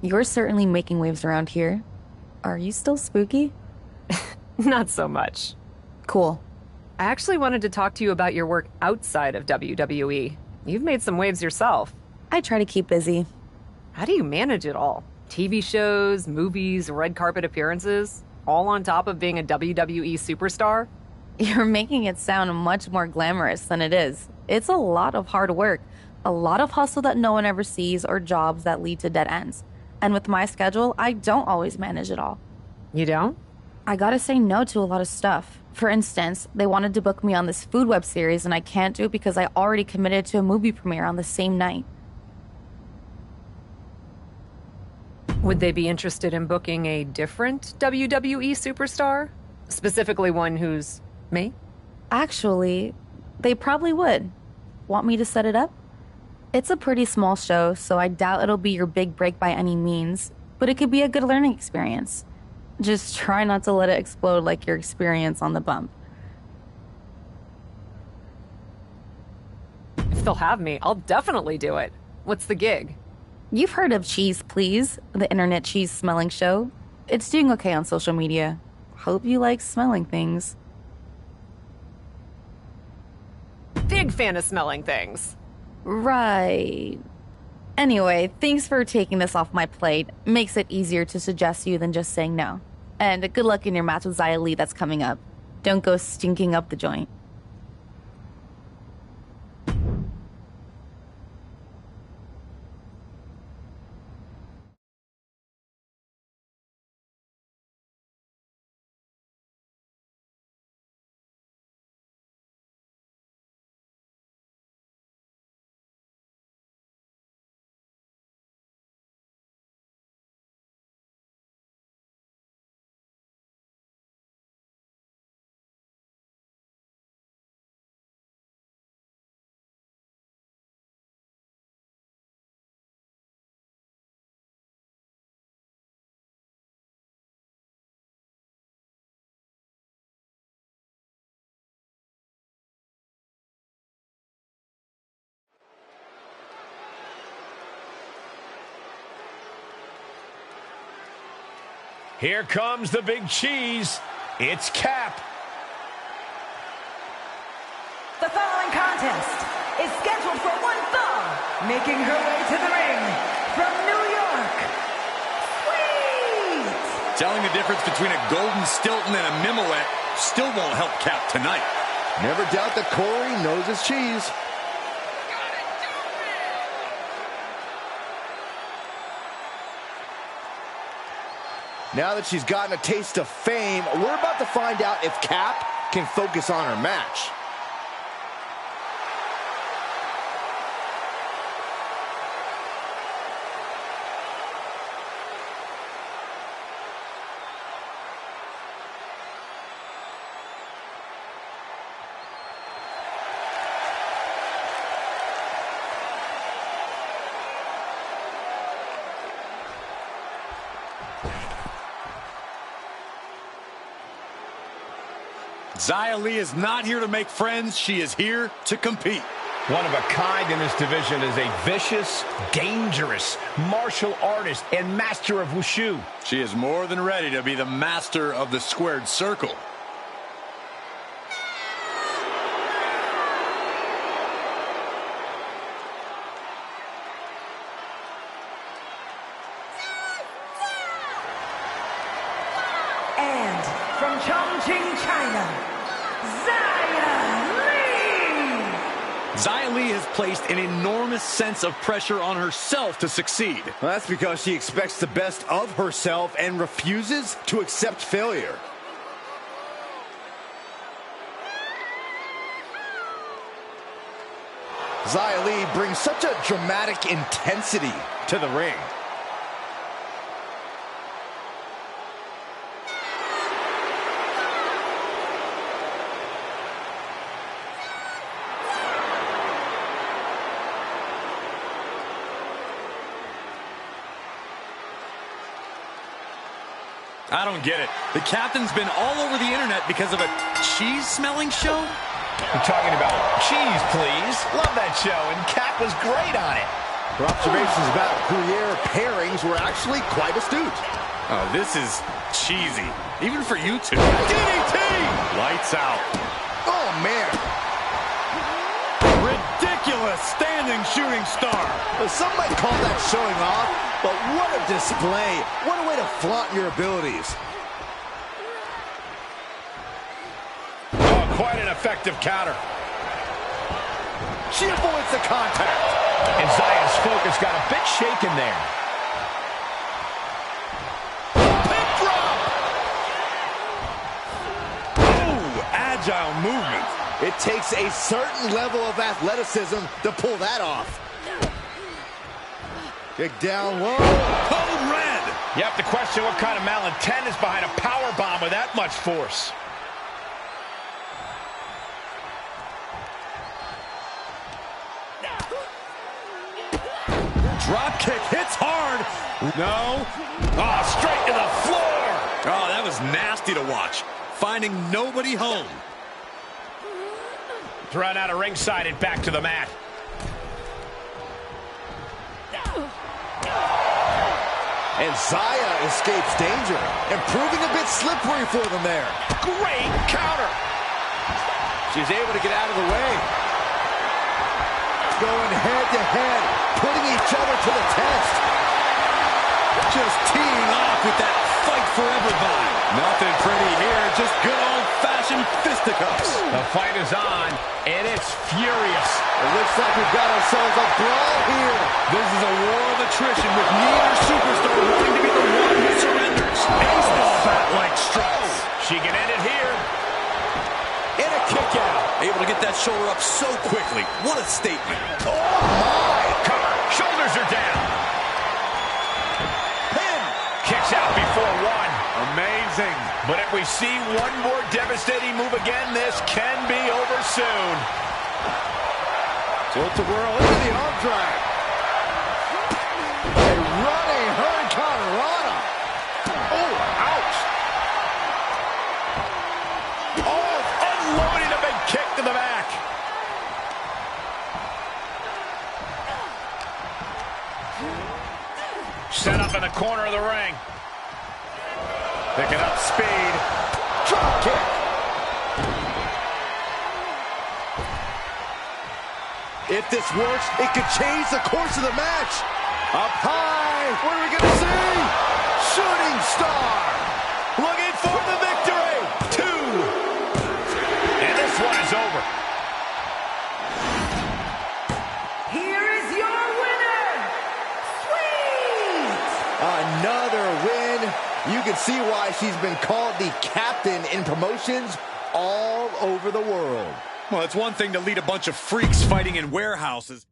You're certainly making waves around here. Are you still spooky? Not so much. Cool. I actually wanted to talk to you about your work outside of WWE. You've made some waves yourself. I try to keep busy. How do you manage it all? TV shows, movies, red carpet appearances, all on top of being a WWE superstar? You're making it sound much more glamorous than it is. It's a lot of hard work, a lot of hustle that no one ever sees, or jobs that lead to dead ends. And with my schedule, I don't always manage it all. You don't? I gotta say no to a lot of stuff. For instance, they wanted to book me on this food web series, and I can't do it because I already committed to a movie premiere on the same night. Would they be interested in booking a different WWE superstar? Specifically one who's me? Actually, they probably would. Want me to set it up? It's a pretty small show, so I doubt it'll be your big break by any means, but it could be a good learning experience. Just try not to let it explode like your experience on the bump. If they'll have me, I'll definitely do it. What's the gig? You've heard of Cheese Please, the internet cheese smelling show. It's doing okay on social media. Hope you like smelling things. Big fan of smelling things. Right. Anyway, thanks for taking this off my plate. Makes it easier to suggest you than just saying no. And good luck in your match with Xia Li that's coming up. Don't go stinking up the joint. Here comes the big cheese. It's Cap. The following contest is scheduled for one fall, making her way to the ring from New York, Sweet! Telling the difference between a golden Stilton and a Mimolette still won't help Cap tonight. Never doubt that Corey knows his cheese. Now that she's gotten a taste of fame, we're about to find out if Cap can focus on her match. Xia Li is not here to make friends. She is here to compete. One of a kind in this division is a vicious, dangerous martial artist and master of wushu. She is more than ready to be the master of the squared circle. And from Chongqing, China, Xia Li! Xia Li has placed an enormous sense of pressure on herself to succeed. Well, that's because she expects the best of herself and refuses to accept failure. Xia Li brings such a dramatic intensity to the ring. I don't get it. The captain's been all over the internet because of a cheese-smelling show? You're talking about cheese, please. Love that show, and Cap was great on it. Her observations about Gruyere pairings were actually quite astute. Oh, this is cheesy. Even for you two. DDT! Lights out. Oh, man. Ridiculous standing shooting star. Well, some might call that showing off, but what a display. What a way to flaunt your abilities. Oh, quite an effective counter. She avoids the contact. And Xia's focus got a bit shaken there. Pick drop! Ooh, agile movement. It takes a certain level of athleticism to pull that off. Kick down low. Code red. You have to question what kind of malintent is behind a power bomb with that much force. Drop kick hits hard. No. Oh, straight to the floor. Oh, that was nasty to watch. Finding nobody home. Thrown out of ringside and back to the mat. And Xia escapes danger and proving a bit slippery for them there. Great counter. She's able to get out of the way. Going head to head, putting each other to the test. Just teeing off with that fight forever vibe. Nothing pretty here, just good old-fashioned fisticuffs. The fight is on, and it's furious. It looks like we've got ourselves a brawl here. This is a war of attrition with neither superstar wanting to be the one who surrenders. Baseball bat-like strikes. She can end it here. And a kick out. Able to get that shoulder up so quickly. What a statement. Oh, my. Cover. Shoulders are down. Pin. Kicks out before one. Amazing. But if we see one more devastating move again, this can be over soon. Tilt-a-whirl into the arm drag. A running hurricanrana. Oh, ouch. Oh, unloading a big kick to the back. Set up in the corner of the ring. Picking up speed. Drop kick. If this works, it could change the course of the match. Up high. What are we going to see? Shooting star. Looking for the victory. 2. And this one is over. Here is your winner, Sweet! Another win. You can see why she's been called the captain in promotions all over the world. Well, it's one thing to lead a bunch of freaks fighting in warehouses.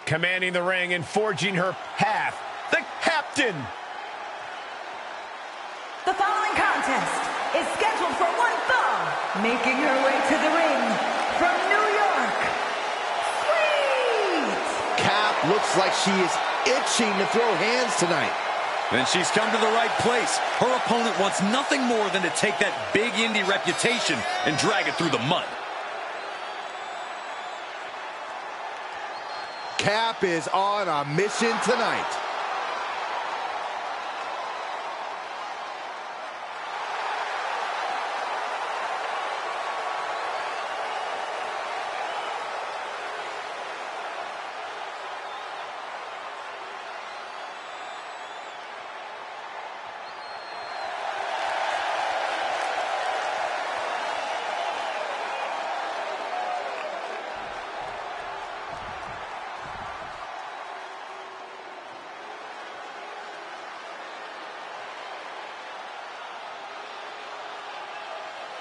commanding the ring and forging her path. The Captain. The following contest is scheduled for one fall, making her way to the ring from New York, Sweet! Cap looks like she is itching to throw hands tonight. Then she's come to the right place. Her opponent wants nothing more than to take that big indie reputation and drag it through the mud. Cap is on a mission tonight.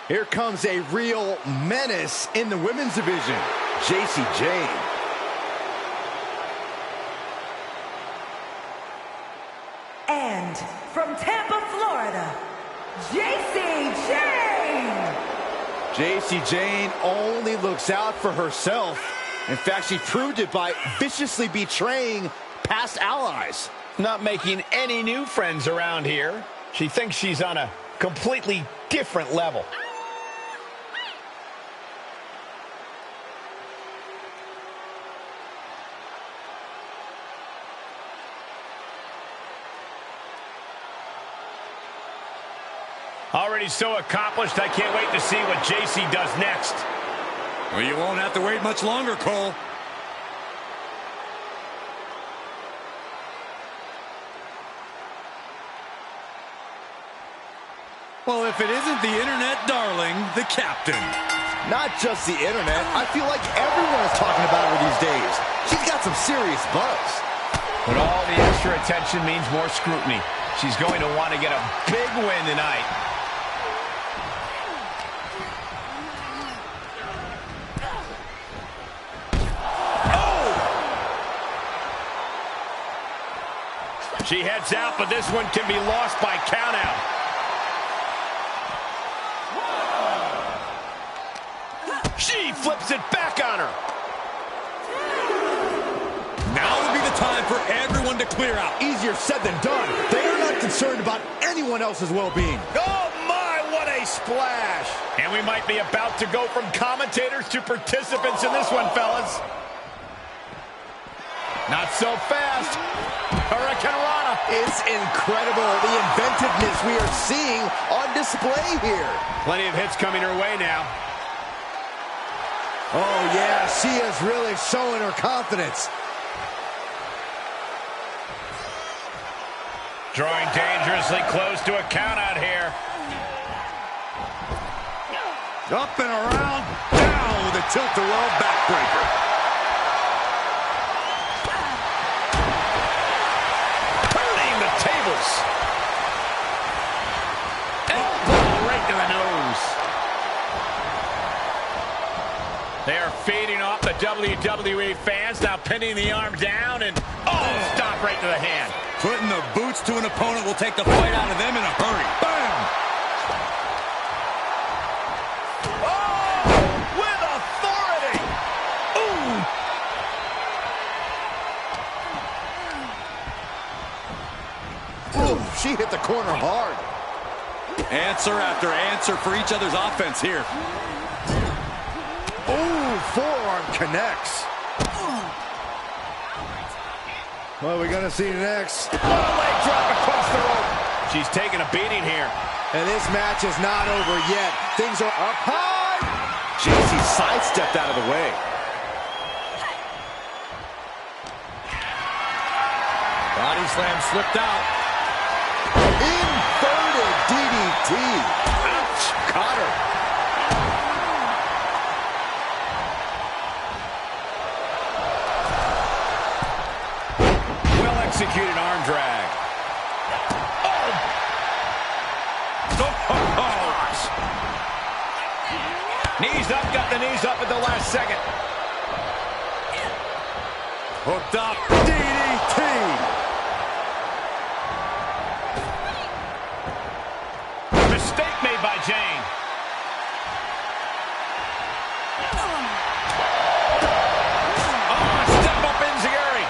Here comes a real menace in the women's division, Jacy Jayne. And from Tampa, Florida, Jacy Jayne! Jacy Jayne only looks out for herself. In fact, she proved it by viciously betraying past allies. Not making any new friends around here. She thinks she's on a completely different level. Already so accomplished, I can't wait to see what Jacy does next. Well, you won't have to wait much longer, Cole. Well, if it isn't the internet darling, the Captain. Not just the internet. I feel like everyone is talking about her these days. She's got some serious buzz. But all the extra attention means more scrutiny. She's going to want to get a big win tonight. She heads out, but this one can be lost by countout. She flips it back on her. Now would be the time for everyone to clear out. Easier said than done. They are not concerned about anyone else's well-being. Oh my, what a splash. And we might be about to go from commentators to participants in this one, fellas. Not so fast. Hurricane Rana. It's incredible, the inventiveness we are seeing on display here. Plenty of hits coming her way now. Oh, yeah, she is really showing her confidence. Drawing dangerously close to a count out here. Up and around, down with a tilt-a-whirl backbreaker. Turning the tables. Elbow right to the nose. They are feeding off the WWE fans, now pinning the arm down and, oh, stop right to the hand. Putting the boots to an opponent will take the fight out of them in a hurry. Bam! Oh, with authority. Ooh, she hit the corner hard. Answer after answer for each other's offense here. Ooh, forearm connects. What are we going to see next? Oh, leg drop across the rope. She's taking a beating here. And this match is not over yet. Things are up high. Jacy sidestepped out of the way. Body slam slipped out. Inverted DDT. Ouch. Caught her. Executed arm drag. Oh! Gosh. Knees up, got the knees up at the last second. Hooked up. DDT. Mistake made by Jane. Oh, step up Enziguri.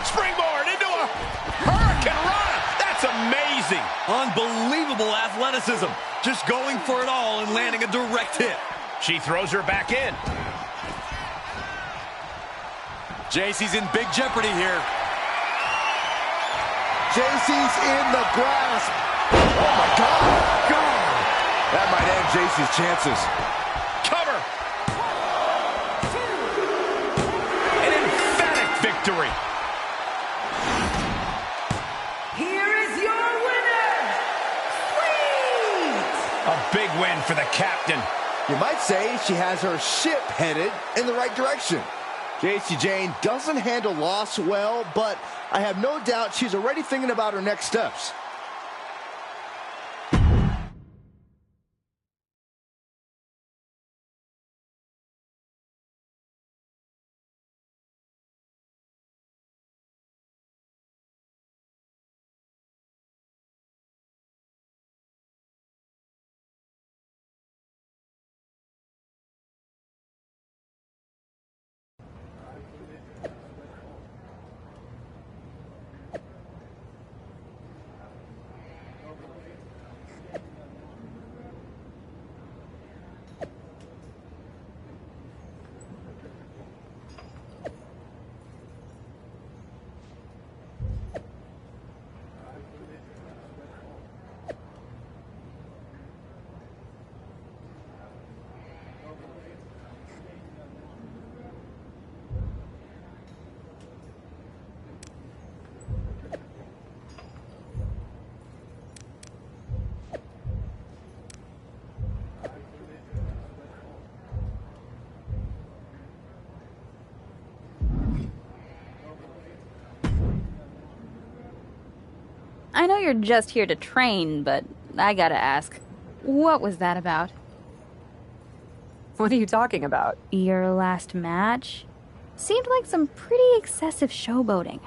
Springboard into a Hurricane Rana. That's amazing. Unbelievable athleticism. Just going for it all and landing a direct hit. She throws her back in. JC's in big jeopardy here. JC's in the grasp. Oh, my God. That might end JC's chances. Cover. An emphatic victory. Here is your winner, Sweet! A big win for the captain. You might say she has her ship headed in the right direction. JC Jane doesn't handle loss well, but I have no doubt she's already thinking about her next steps. I know you're just here to train, but I gotta ask, what was that about? What are you talking about? Your last match? Seemed like some pretty excessive showboating.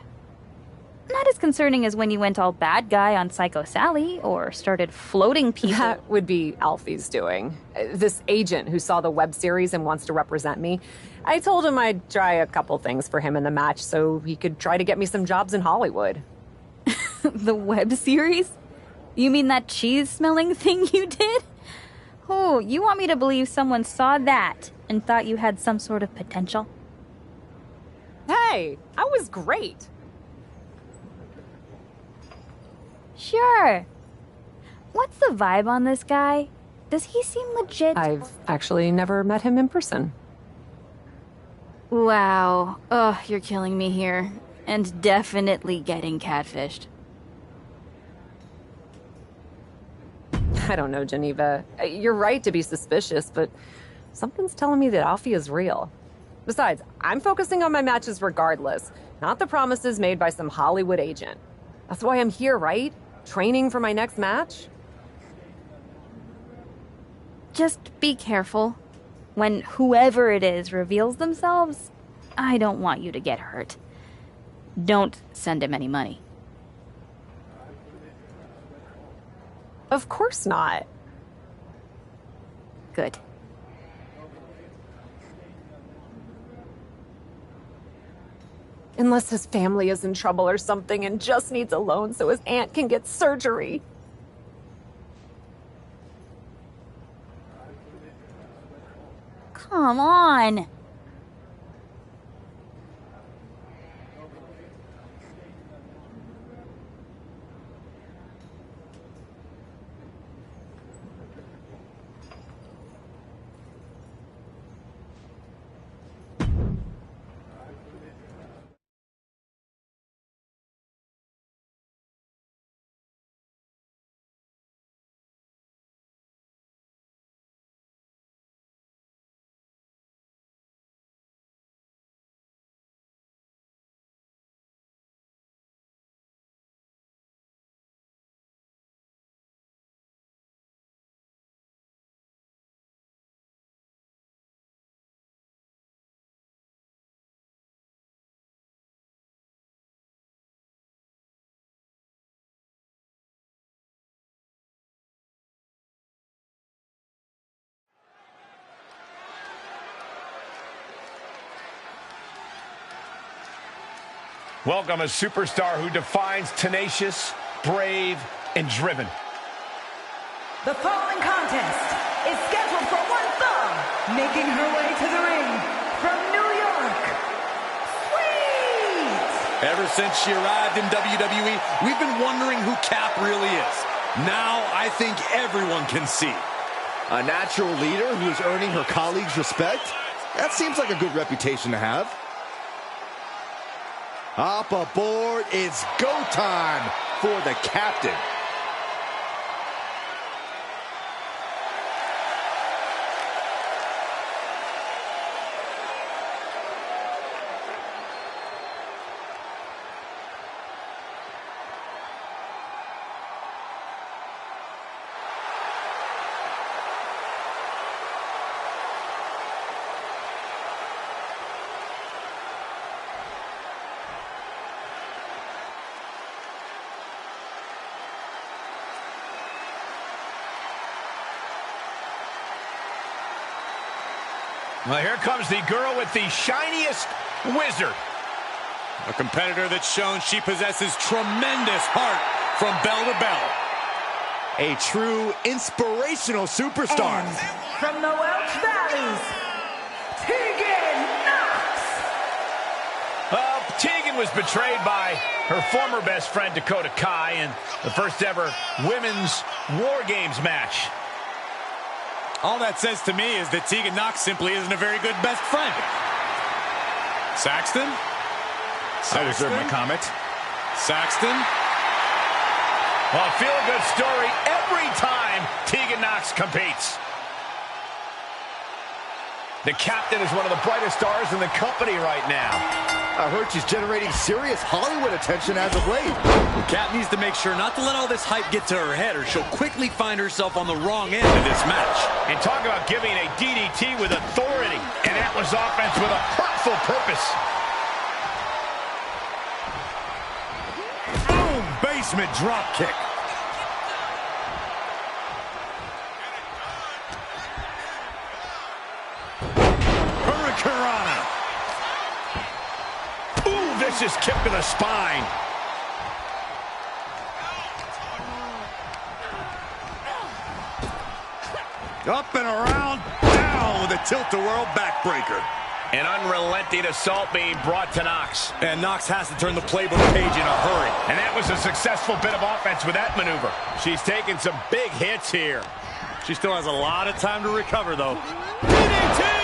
Not as concerning as when you went all bad guy on Psycho Sally, or started floating people. That would be Alfie's doing. This agent who saw the web series and wants to represent me. I told him I'd try a couple things for him in the match so he could try to get me some jobs in Hollywood. The web series? You mean that cheese-smelling thing you did? Oh, you want me to believe someone saw that and thought you had some sort of potential? Hey, I was great. Sure. What's the vibe on this guy? Does he seem legit? I've actually never met him in person. Wow. Ugh, you're killing me here. And definitely getting catfished. I don't know, Geneva. You're right to be suspicious, but something's telling me that Alfie is real. Besides, I'm focusing on my matches regardless, not the promises made by some Hollywood agent. That's why I'm here, right? Training for my next match? Just be careful. When whoever it is reveals themselves, I don't want you to get hurt. Don't send him any money. Of course not. Good. Unless his family is in trouble or something and just needs a loan so his aunt can get surgery. Come on. Welcome a superstar who defines tenacious, brave, and driven. The following contest is scheduled for one fall, making her way to the ring from New York, Sweet! Ever since she arrived in WWE, we've been wondering who Cap really is. Now I think everyone can see. A natural leader who is earning her colleagues' respect? That seems like a good reputation to have. Up aboard, it's go time for the captain. Well, here comes the girl with the shiniest wizard. A competitor that's shown she possesses tremendous heart from bell to bell. A true inspirational superstar. And from the Welch Valleys, Tegan Knox! Well, Tegan was betrayed by her former best friend Dakota Kai in the first ever women's War Games match. All that says to me is that Tegan Knox simply isn't a very good best friend. Saxton? I reserve my comment. Saxton? Well, a feel-good story every time Tegan Knox competes. The captain is one of the brightest stars in the company right now. I heard she's generating serious Hollywood attention as of late. Kat needs to make sure not to let all this hype get to her head or she'll quickly find herself on the wrong end of this match. And talk about giving a DDT with authority. And that was offense with a hurtful purpose. Boom! Basement drop kick. Hurricanrana. Ooh, vicious kick to the spine. Up and around, down with a tilt-a-whirl backbreaker. An unrelenting assault being brought to Knox. And Knox has to turn the playbook page in a hurry. And that was a successful bit of offense with that maneuver. She's taking some big hits here. She still has a lot of time to recover, though. DDT!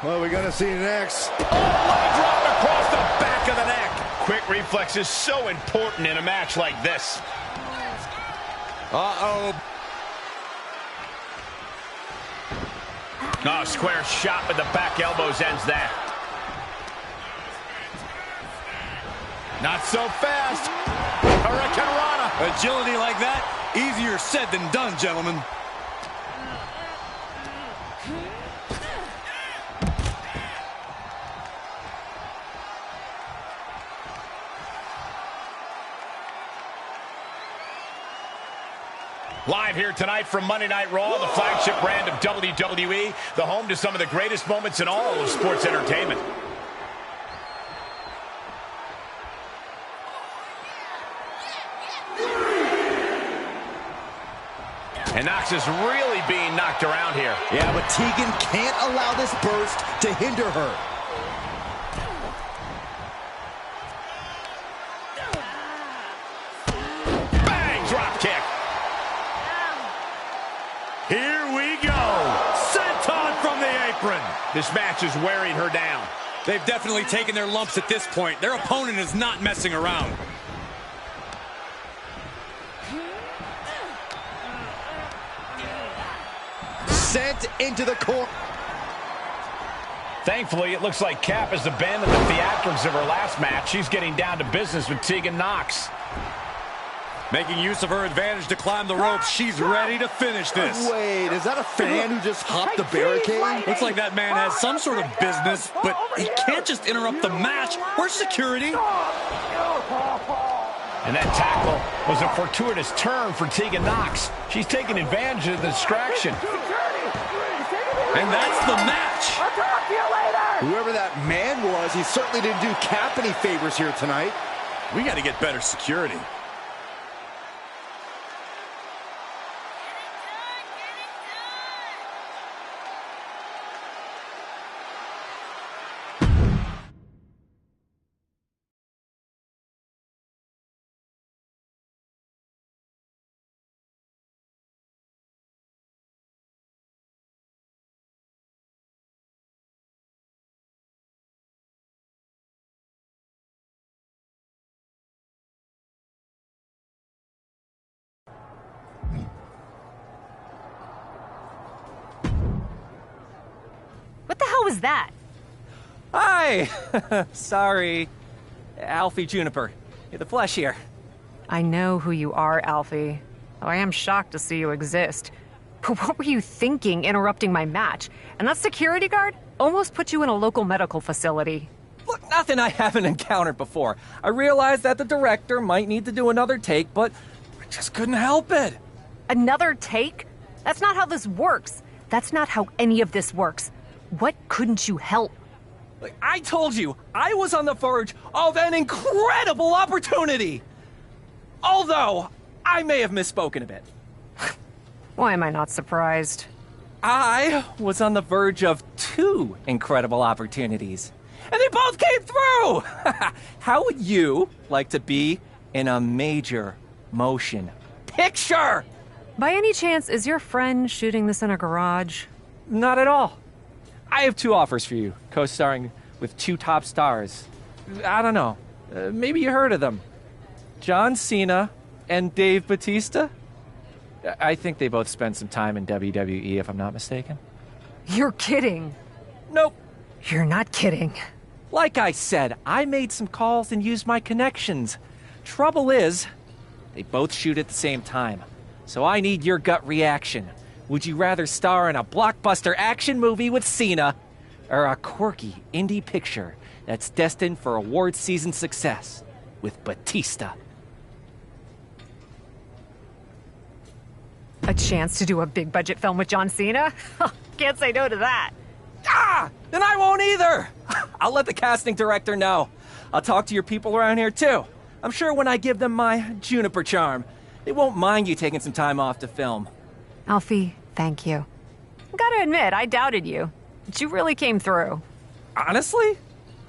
What are we gonna see next? Oh, leg drop across the back of the neck. Quick reflex is so important in a match like this. Uh-oh. Oh, square shot with the back elbows ends that. Not so fast. Hurricanrana. Agility like that, easier said than done, gentlemen. Live here tonight from Monday Night Raw, the flagship brand of WWE, the home to some of the greatest moments in all of sports entertainment. And Knox is really being knocked around here. Yeah, but Tegan can't allow this burst to hinder her. Bang! Drop kick. Here we go. Senton from the apron. This match is wearing her down. They've definitely taken their lumps at this point. Their opponent is not messing around. Sent into the corner. Thankfully, it looks like Cap has abandoned the theatrics of her last match. She's getting down to business with Tegan Knox. Making use of her advantage to climb the ropes, she's ready to finish this. Wait, is that a fan who just hopped the barricade? Looks like that man has some sort of business, but he can't just interrupt the match. Where's security? And that tackle was a fortuitous turn for Tegan Nox. She's taking advantage of the distraction. And that's the match. I'll talk to you later. Whoever that man was, he certainly didn't do Cap any favors here tonight. We got to get better security. What the hell was that? Hi! Sorry. Alfie Juniper. The Flesh here. I know who you are, Alfie. Though I am shocked to see you exist. But what were you thinking interrupting my match? And that security guard almost put you in a local medical facility. Look, nothing I haven't encountered before. I realized that the director might need to do another take, but I just couldn't help it. Another take? That's not how this works. That's not how any of this works. What couldn't you help? Like, I told you, I was on the verge of an incredible opportunity! Although, I may have misspoken a bit. Why am I not surprised? I was on the verge of 2 incredible opportunities. And they both came through! How would you like to be in a major motion picture? By any chance, is your friend shooting this in a garage? Not at all. I have 2 offers for you, co-starring with 2 top stars. I don't know. Maybe you heard of them. John Cena and Dave Bautista? I think they both spent some time in WWE, if I'm not mistaken. You're kidding. Nope. You're not kidding. Like I said, I made some calls and used my connections. Trouble is, they both shoot at the same time. So I need your gut reaction. Would you rather star in a blockbuster action movie with Cena, or a quirky indie picture that's destined for award season success with Batista? A chance to do a big budget film with John Cena? Can't say no to that. Ah! Then I won't either! I'll let the casting director know. I'll talk to your people around here too. I'm sure when I give them my Juniper charm, they won't mind you taking some time off to film. Alfie, thank you. Gotta admit, I doubted you. But you really came through. Honestly?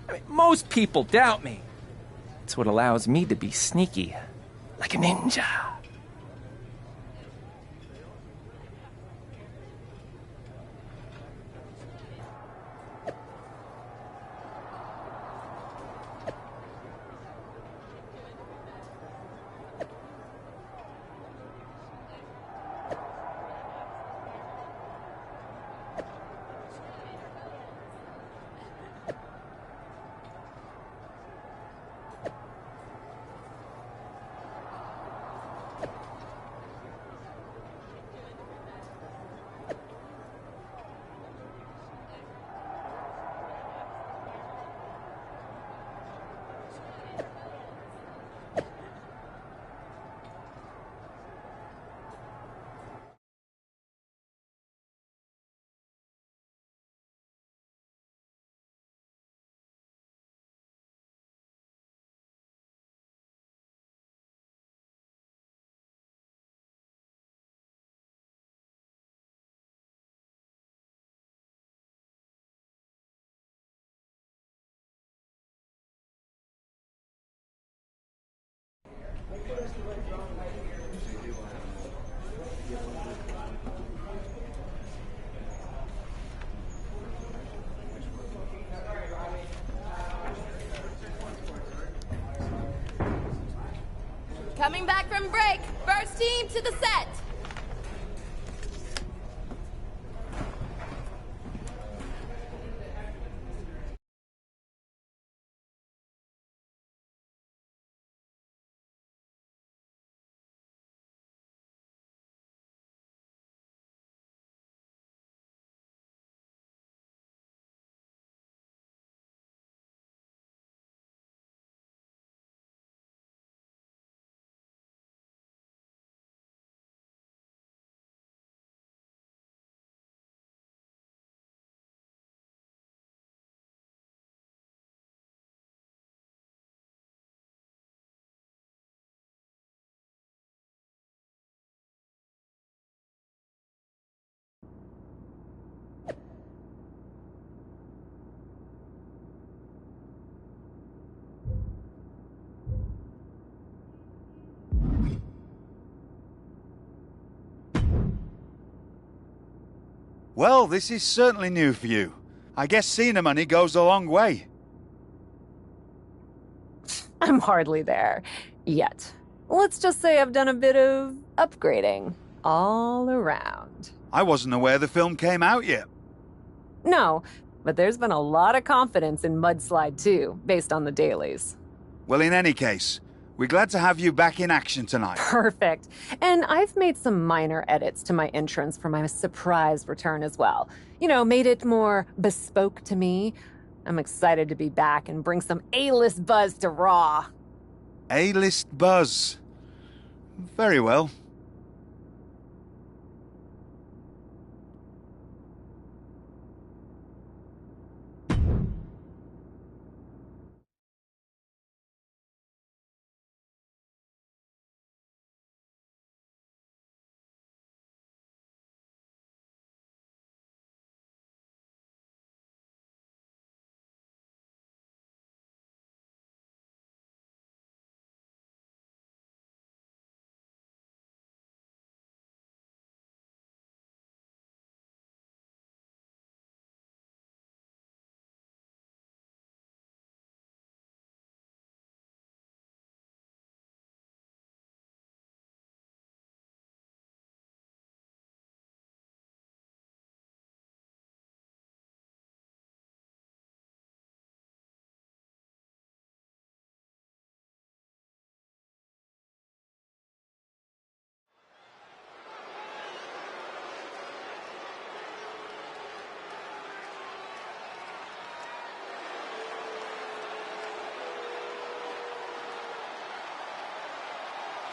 I mean, most people doubt me. It's what allows me to be sneaky, like a ninja. Coming back from break. First team to the set. Well, this is certainly new for you. I guess Cena money goes a long way. I'm hardly there yet. Let's just say I've done a bit of upgrading all around. I wasn't aware the film came out yet. No, but there's been a lot of confidence in Mudslide 2, based on the dailies. Well, in any case, we're glad to have you back in action tonight. Perfect. And I've made some minor edits to my entrance for my surprise return as well. You know, made it more bespoke to me. I'm excited to be back and bring some A-list buzz to Raw. A-list buzz. Very well.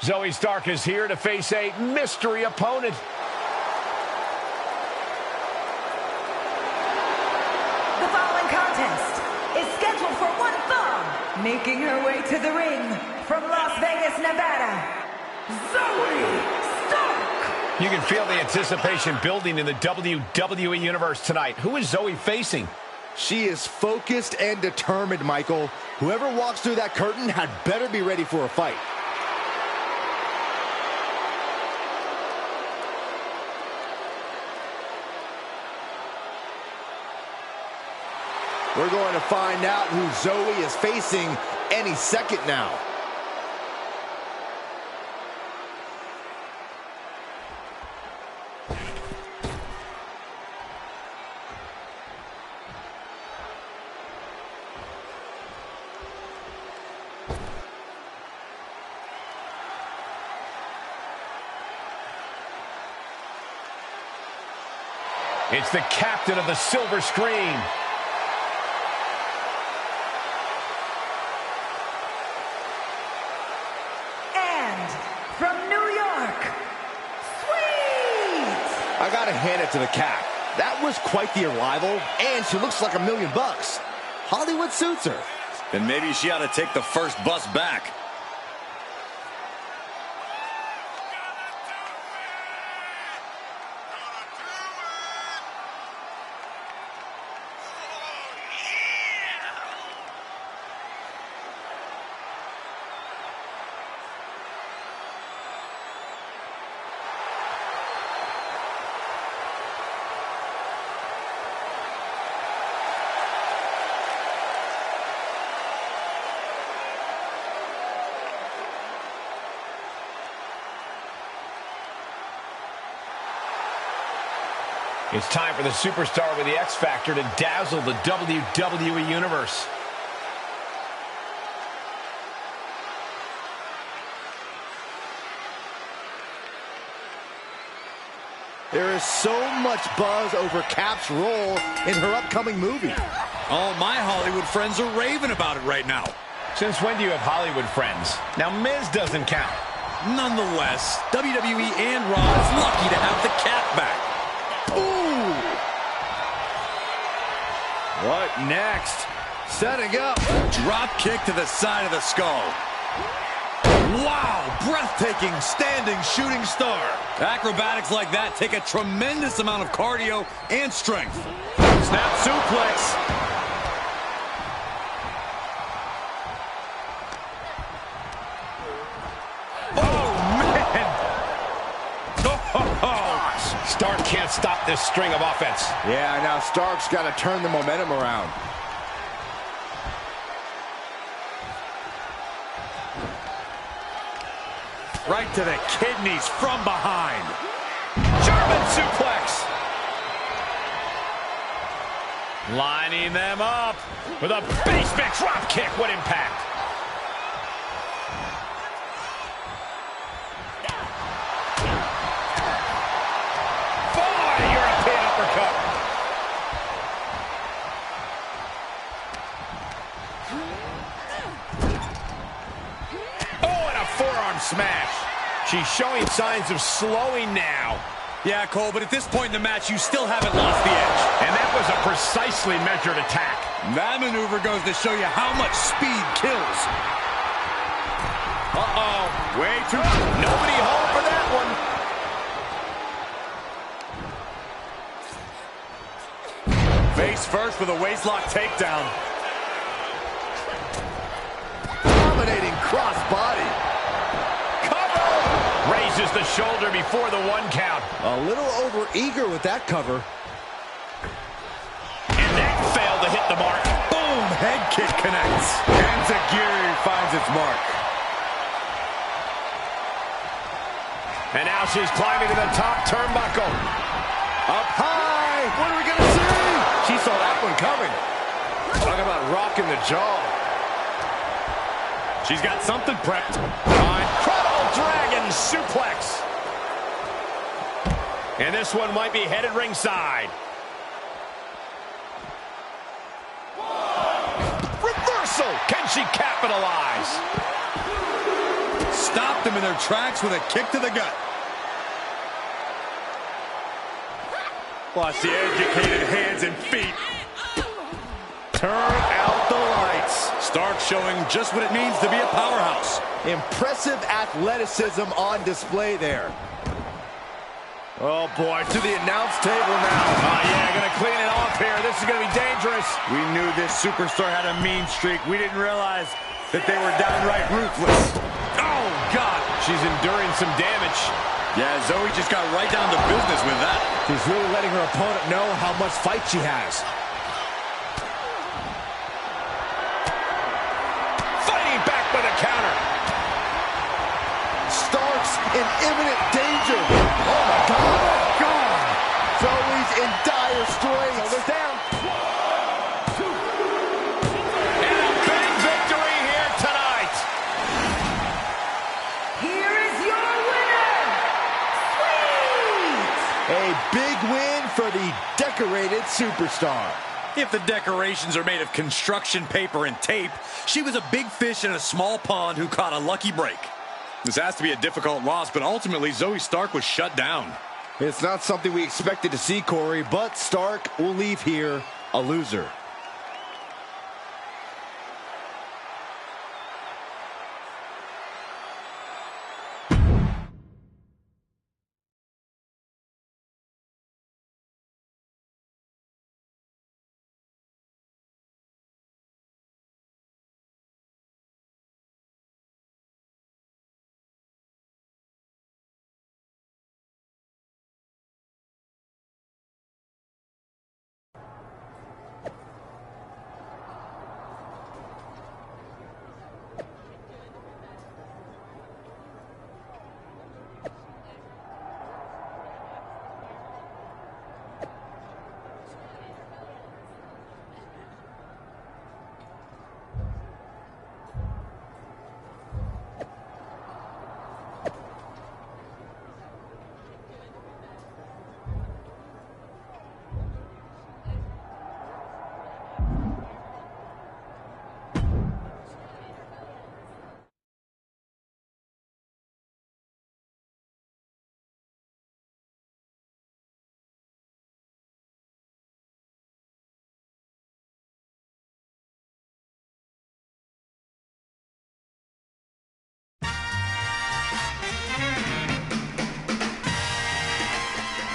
Zoe Stark is here to face a mystery opponent. The following contest is scheduled for one fall. Making her way to the ring from Las Vegas, Nevada, Zoe Stark. You can feel the anticipation building in the WWE Universe tonight. Who is Zoe facing? She is focused and determined, Michael. Whoever walks through that curtain had better be ready for a fight. We're going to find out who Zoe is facing any second now. It's the captain of the silver screen. I gotta hand it to the Cap. That was quite the arrival, and she looks like $1 million. Hollywood suits her. Then maybe she ought to take the first bus back. It's time for the superstar with the X Factor to dazzle the WWE Universe. There is so much buzz over Cap's role in her upcoming movie. All my Hollywood friends are raving about it right now. Since when do you have Hollywood friends? Now, Miz doesn't count. Nonetheless, WWE and Raw is lucky to have the Cap back. Ooh! What next? Setting up. Drop kick to the side of the skull. Wow, breathtaking standing shooting star. Acrobatics like that take a tremendous amount of cardio and strength. Snap suplex. Stark can't stop this string of offense. Yeah, now Stark's got to turn the momentum around. Right to the kidneys from behind. German suplex. Lining them up with a basement drop kick. What impact. Boy, European uppercut. Oh, and a forearm smash. She's showing signs of slowing now. Yeah, Cole, but at this point in the match, you still haven't lost the edge. And that was a precisely measured attack. That maneuver goes to show you how much speed kills. Uh-oh. Way too... Nobody home for that one. Face first with a waistlock takedown. Dominating crossbody. Raises the shoulder before the 1 count. A little over-eager with that cover. And that failed to hit the mark. Boom! Head kick connects. Enziguri finds its mark. And now she's climbing to the top turnbuckle. Up high! What are we going to see? She saw that one coming. Talk about rocking the jaw. She's got something prepped. Incredible dragon suplex. And this one might be headed ringside. Reversal. Can she capitalize? Stopped them in their tracks with a kick to the gut. Watch the educated hands and feet. Turn out the lights. Stark showing just what it means to be a powerhouse. Impressive athleticism on display there. Oh, boy, to the announce table now. Oh, yeah, gonna clean it off here. This is gonna be dangerous. We knew this superstar had a mean streak. We didn't realize that they were downright ruthless. Oh, God. She's enduring some damage. Yeah, Zoe just got right down to business with that. She's really letting her opponent know how much fight she has. Fighting back with a counter. Stark's in imminent danger. Oh, my God. God. Zoe's in dire straits. Shoulders down. And a big victory here tonight. Here is your winner, Sweet! A big win for the decorated superstar. If the decorations are made of construction paper and tape, she was a big fish in a small pond who caught a lucky break. This has to be a difficult loss, but ultimately Zoe Stark was shut down. It's not something we expected to see, Corey, but Stark will leave here a loser.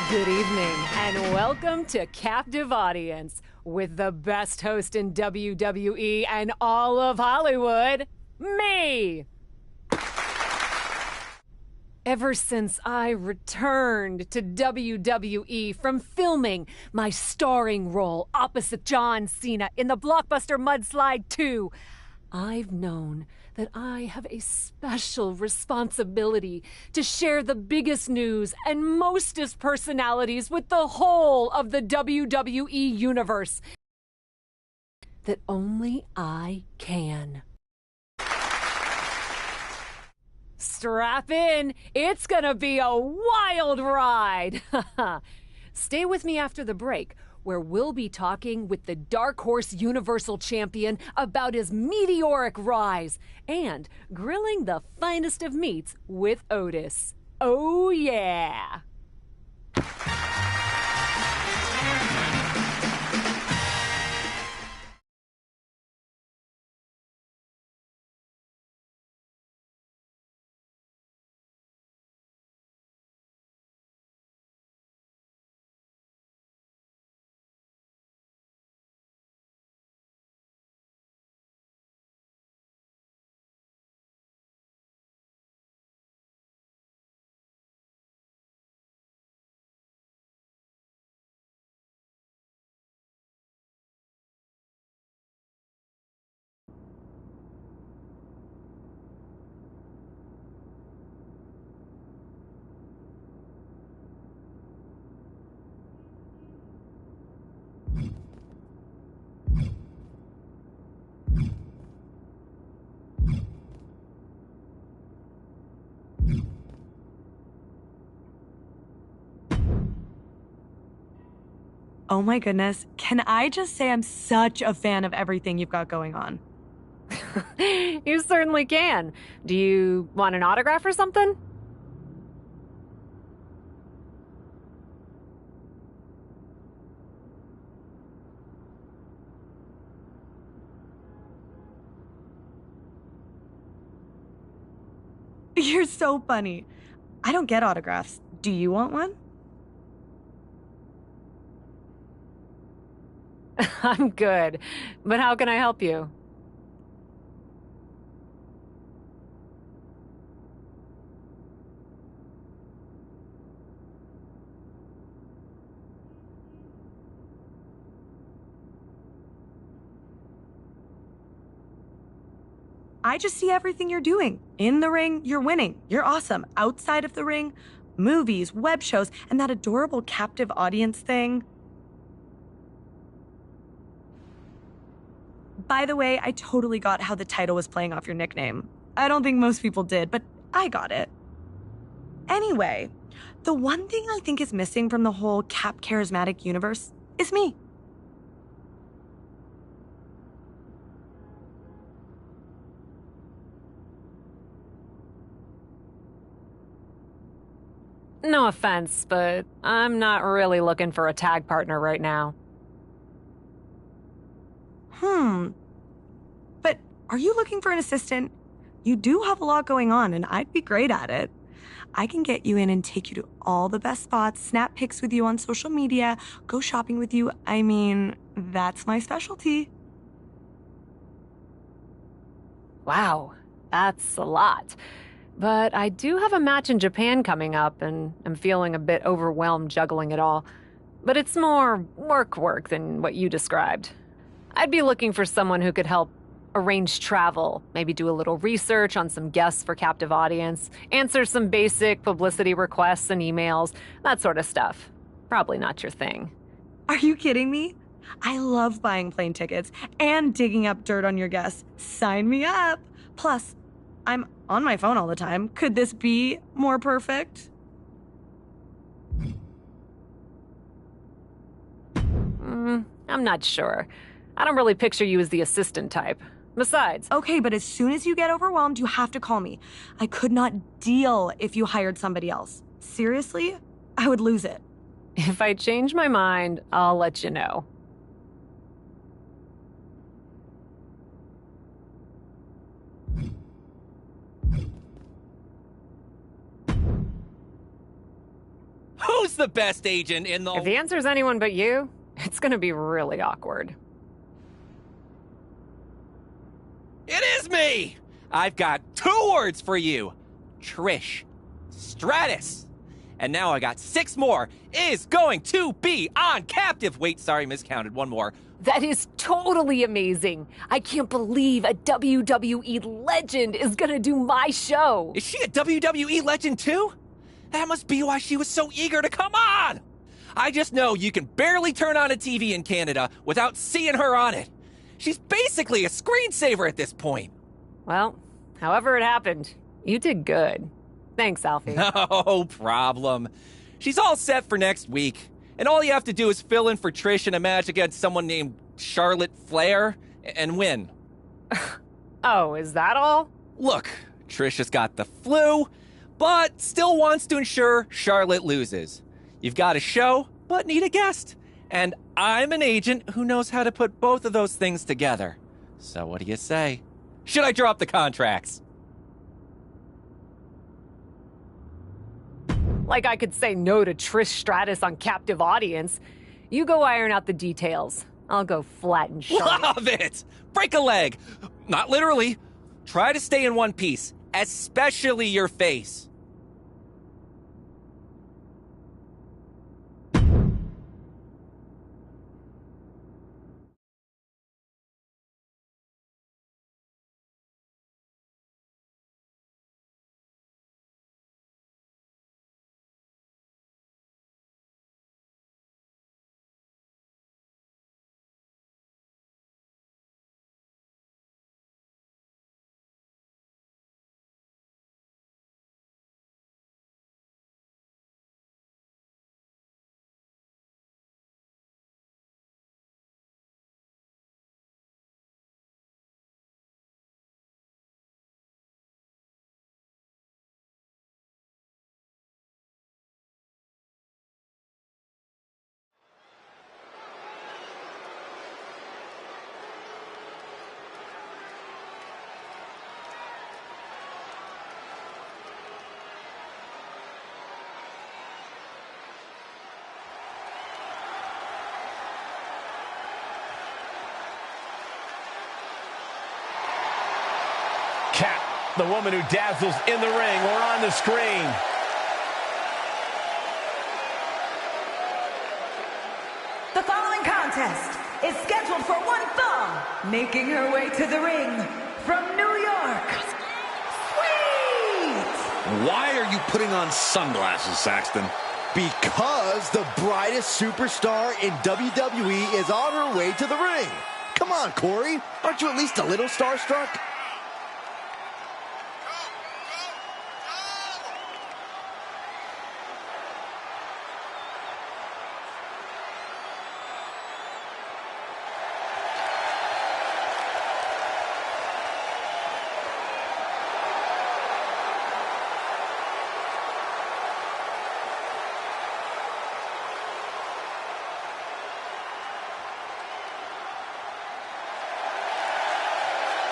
Good evening, and welcome to Captive Audience with the best host in WWE and all of Hollywood, me. Ever since I returned to WWE from filming my starring role opposite John Cena in the blockbuster Mudslide 2, I've known that I have a special responsibility to share the biggest news and mostest personalities with the whole of the WWE universe that only I can. Strap in, it's gonna be a wild ride. Stay with me after the break, where we'll be talking with the Dark Horse Universal Champion about his meteoric rise and grilling the finest of meats with Otis. Oh yeah! Oh my goodness, can I just say I'm such a fan of everything you've got going on? You certainly can. Do you want an autograph or something? You're so funny. I don't get autographs. Do you want one? I'm good, but how can I help you? I just see everything you're doing. In the ring, you're winning. You're awesome. Outside of the ring, movies, web shows, and that adorable captive audience thing. By the way, I totally got how the title was playing off your nickname. I don't think most people did, but I got it. Anyway, the one thing I think is missing from the whole Cap charismatic universe is me. No offense, but I'm not really looking for a tag partner right now. But are you looking for an assistant? You do have a lot going on, and I'd be great at it. I can get you in and take you to all the best spots, snap pics with you on social media, go shopping with you. I mean, that's my specialty. Wow, that's a lot. But I do have a match in Japan coming up, and I'm feeling a bit overwhelmed juggling it all. But it's more work than what you described. I'd be looking for someone who could help arrange travel, maybe do a little research on some guests for captive audience, answer some basic publicity requests and emails, that sort of stuff. Probably not your thing. Are you kidding me? I love buying plane tickets and digging up dirt on your guests. Sign me up. Plus, I'm on my phone all the time. Could this be more perfect? I'm not sure. I don't really picture you as the assistant type. Besides... Okay, but as soon as you get overwhelmed, you have to call me. I could not deal if you hired somebody else. Seriously? I would lose it. If I change my mind, I'll let you know. Who's the best agent in the... If the answer's anyone but you, it's gonna be really awkward. It is me! I've got 2 words for you. Trish Stratus. And now I got 6 more is going to be on Captive. Wait, sorry, miscounted. 1 more. That is totally amazing. I can't believe a WWE legend is gonna do my show. Is she a WWE legend too? That must be why she was so eager to come on. I just know you can barely turn on a TV in Canada without seeing her on it. She's basically a screensaver at this point. Well, however it happened, you did good. Thanks, Alfie. No problem. She's all set for next week. And all you have to do is fill in for Trish in a match against someone named Charlotte Flair and win. Oh, is that all? Look, Trish has got the flu, but still wants to ensure Charlotte loses. You've got a show, but need a guest. And I'm an agent who knows how to put both of those things together. So what do you say? Should I draw up the contracts? Like I could say no to Trish Stratus on Captive Audience. You go iron out the details. I'll go flatten Charlotte. Love it! Break a leg. Not literally. Try to stay in one piece, especially your face. Kat, the woman who dazzles in the ring or on the screen. The following contest is scheduled for one fall, making her way to the ring from New York. Sweet! Why are you putting on sunglasses, Saxton? Because the brightest superstar in WWE is on her way to the ring. Come on, Corey. Aren't you at least a little starstruck?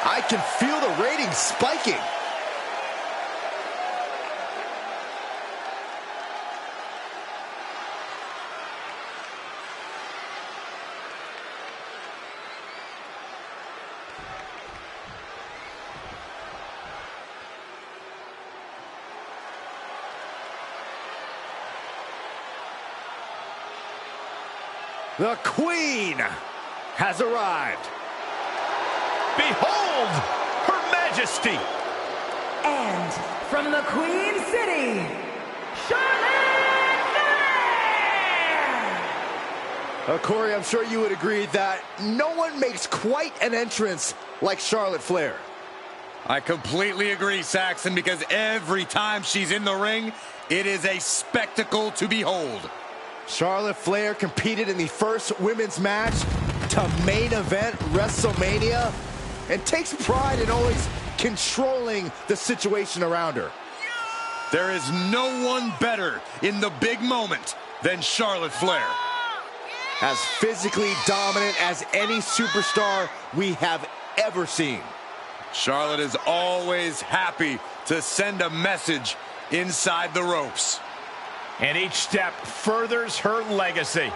I can feel the ratings spiking. The Queen has arrived. Behold, Her Majesty. And from the Queen City, Charlotte Flair! Corey, I'm sure you would agree that no one makes quite an entrance like Charlotte Flair. I completely agree, Saxon, because every time she's in the ring, it is a spectacle to behold. Charlotte Flair competed in the first women's match to main event WrestleMania and takes pride in always controlling the situation around her. There is no one better in the big moment than Charlotte Flair. As physically dominant as any superstar we have ever seen. Charlotte is always happy to send a message inside the ropes. And each step furthers her legacy.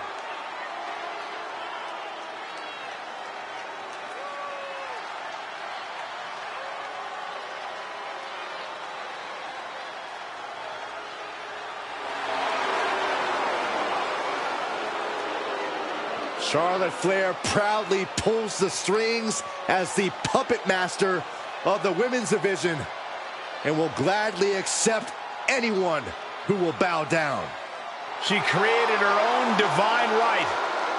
Charlotte Flair proudly pulls the strings as the puppet master of the women's division and will gladly accept anyone who will bow down. She created her own divine right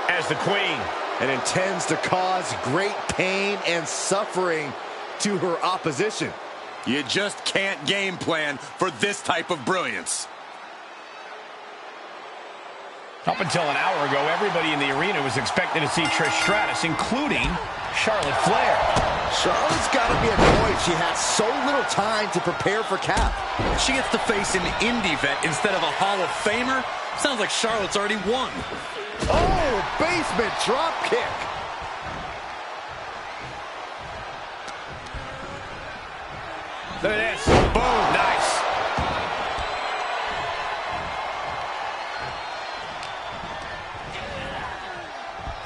as the queen and intends to cause great pain and suffering to her opposition. You just can't game plan for this type of brilliance. Up until an hour ago, everybody in the arena was expecting to see Trish Stratus, including Charlotte Flair. Charlotte's got to be annoyed she had so little time to prepare for Cap. She gets to face an indie vet instead of a Hall of Famer. Sounds like Charlotte's already won. Oh, basement drop kick. Look at this. Boom. Nice.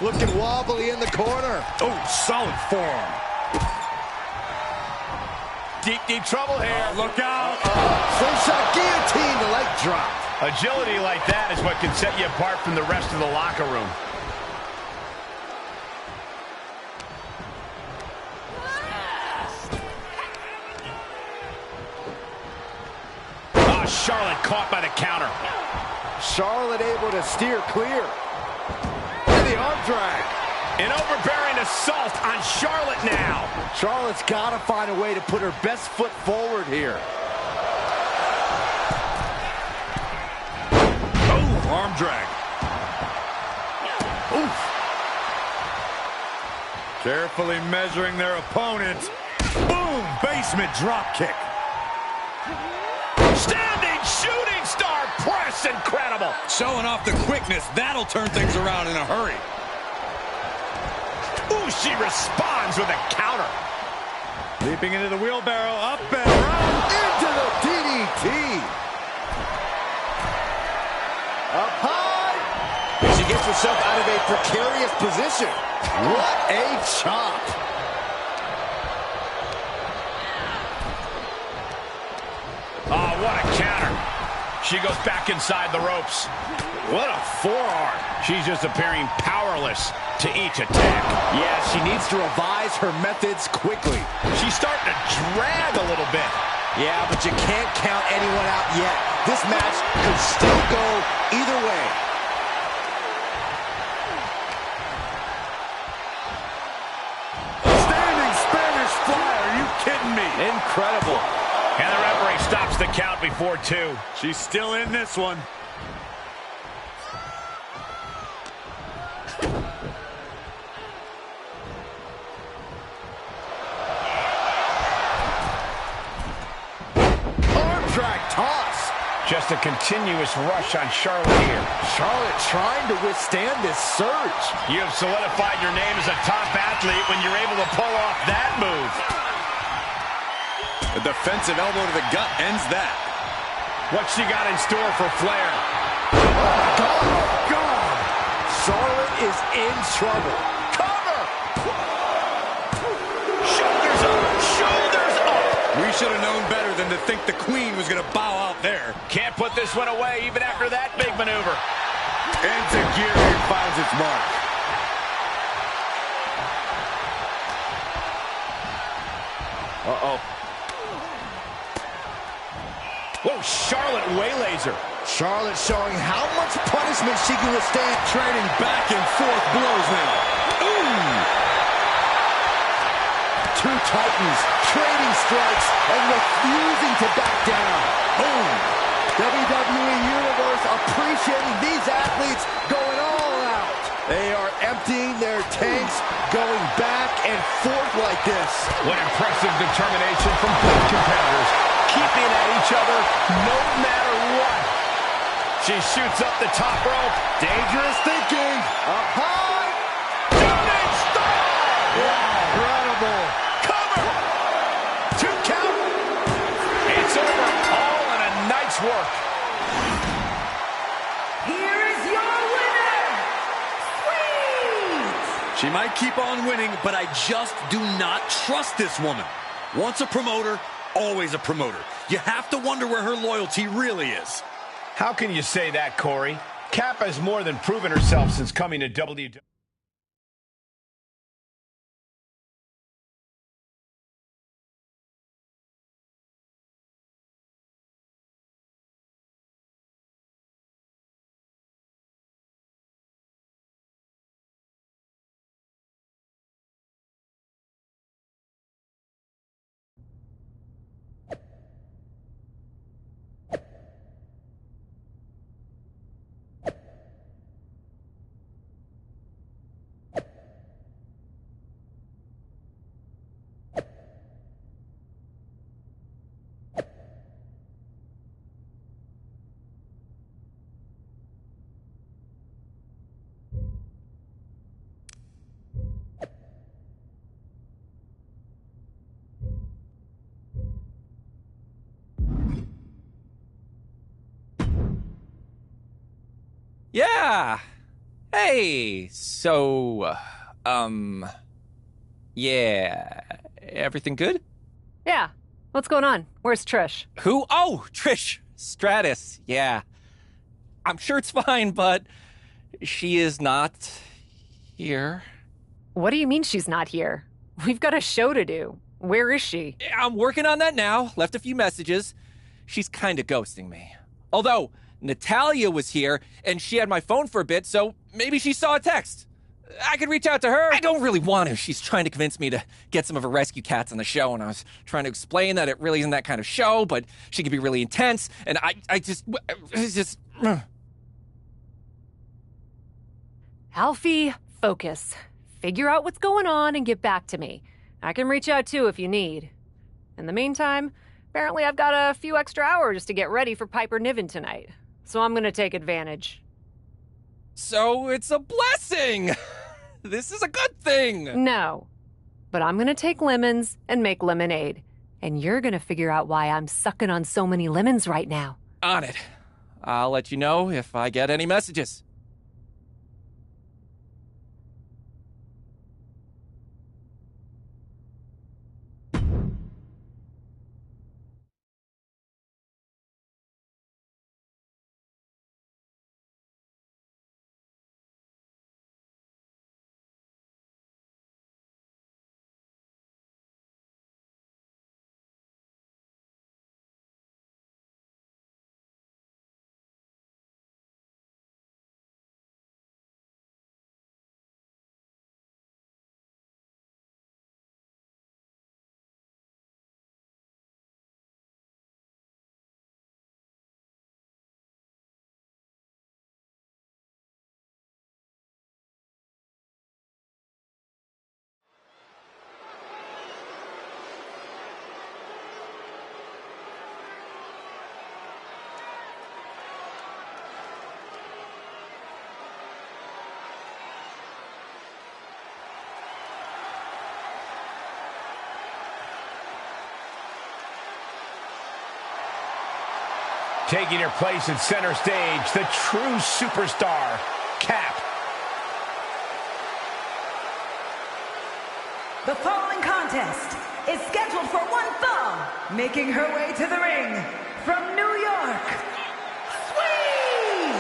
Looking wobbly in the corner. Oh, solid forearm. Deep trouble here. Look out. Slingshot guillotine, the leg drop. Agility like that is what can set you apart from the rest of the locker room. Oh, Charlotte caught by the counter. Charlotte able to steer clear. And the arm drag. An overbearing assault on Charlotte now. Charlotte's got to find a way to put her best foot forward here. Oh, arm drag. Oof. Carefully measuring their opponent. Boom, basement drop kick. Standing shooting star press, incredible. Showing off the quickness, that'll turn things around in a hurry. Ooh, she responds with a counter. Leaping into the wheelbarrow, up and around. Into the DDT. Up high. She gets herself out of a precarious position. What a chop. Oh, what a counter. She goes back inside the ropes. What a forearm. She's just appearing powerless to each attack. Yeah, she needs to revise her methods quickly. She's starting to drag a little bit. Yeah, but you can't count anyone out yet. This match could still go either way. Standing Spanish fly, are you kidding me? Incredible. And the referee stops the count before 2. She's still in this one. Just a continuous rush on Charlotte here. Charlotte trying to withstand this surge. You have solidified your name as a top athlete when you're able to pull off that move. A defensive elbow to the gut ends that. What she got in store for Flair? Oh, God. Charlotte is in trouble. Cover! Shoulders up! Shoulders up! We should have known better than to think the Queen was going to bow out there. Can't put this one away even after that big maneuver. Enziguri finds its mark. Uh-oh. Whoa, Charlotte waylays her. Charlotte showing how much punishment she can withstand. Trading back and forth blows now. Ooh! Two titans trading strikes and refusing to back down. Boom! WWE Universe appreciating these athletes going all out. They are emptying their tanks, going back and forth like this. What impressive determination from both competitors, keeping at each other no matter what. She shoots up the top rope. Dangerous thinking. Up high. Shooting star! Incredible. Cover! 2 count. It's over. All in a night's work. Here is your winner, Sweet! She might keep on winning, but I just do not trust this woman. Once a promoter, always a promoter. You have to wonder where her loyalty really is. How can you say that, Corey? Kappa has more than proven herself since coming to WWE. Yeah. Hey, so, yeah, everything good? Yeah. What's going on? Where's Trish? Who? Oh, Trish Stratus. Yeah. I'm sure it's fine, but she is not here. What do you mean she's not here? We've got a show to do. Where is she? I'm working on that now. Left a few messages. She's kind of ghosting me. Although, Natalia was here, and she had my phone for a bit, so maybe she saw a text. I could reach out to her. I don't really want to. She's trying to convince me to get some of her rescue cats on the show, and I was trying to explain that it really isn't that kind of show, but she can be really intense, and it's just... Alfie, focus. Figure out what's going on and get back to me. I can reach out too if you need. In the meantime, apparently I've got a few extra hours to get ready for Piper Niven tonight, so I'm gonna take advantage. So it's a blessing! This is a good thing! No, but I'm gonna take lemons and make lemonade, and you're gonna figure out why I'm sucking on so many lemons right now. On it. I'll let you know if I get any messages. Taking her place at center stage, the true superstar, Cap. The following contest is scheduled for one fall, making her way to the ring from New York, Sweet!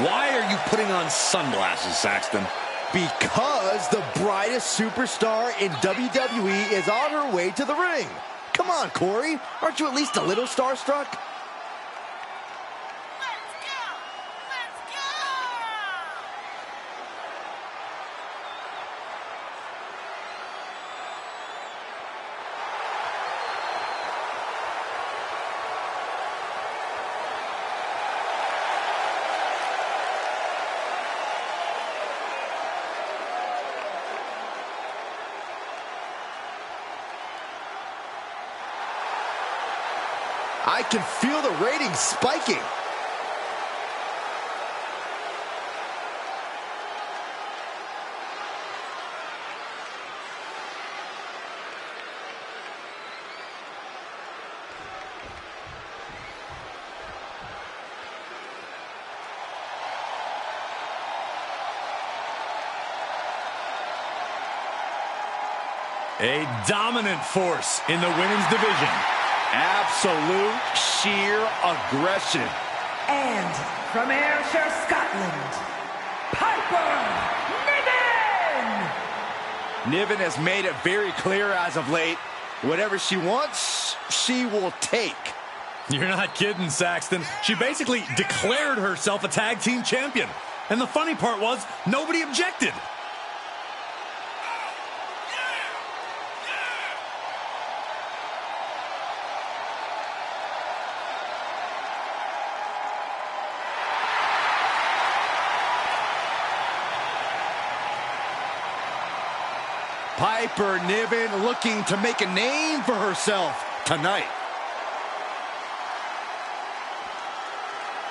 Why are you putting on sunglasses, Saxton? Because the brightest superstar in WWE is on her way to the ring. Come on, Corey. Aren't you at least a little starstruck? I can feel the ratings spiking. A dominant force in the women's division. Absolute sheer aggression. And from Ayrshire, Scotland, Piper Niven! Niven has made it very clear as of late, whatever she wants, she will take. You're not kidding, Saxton. She basically declared herself a tag team champion. And the funny part was, nobody objected. Piper Niven looking to make a name for herself tonight.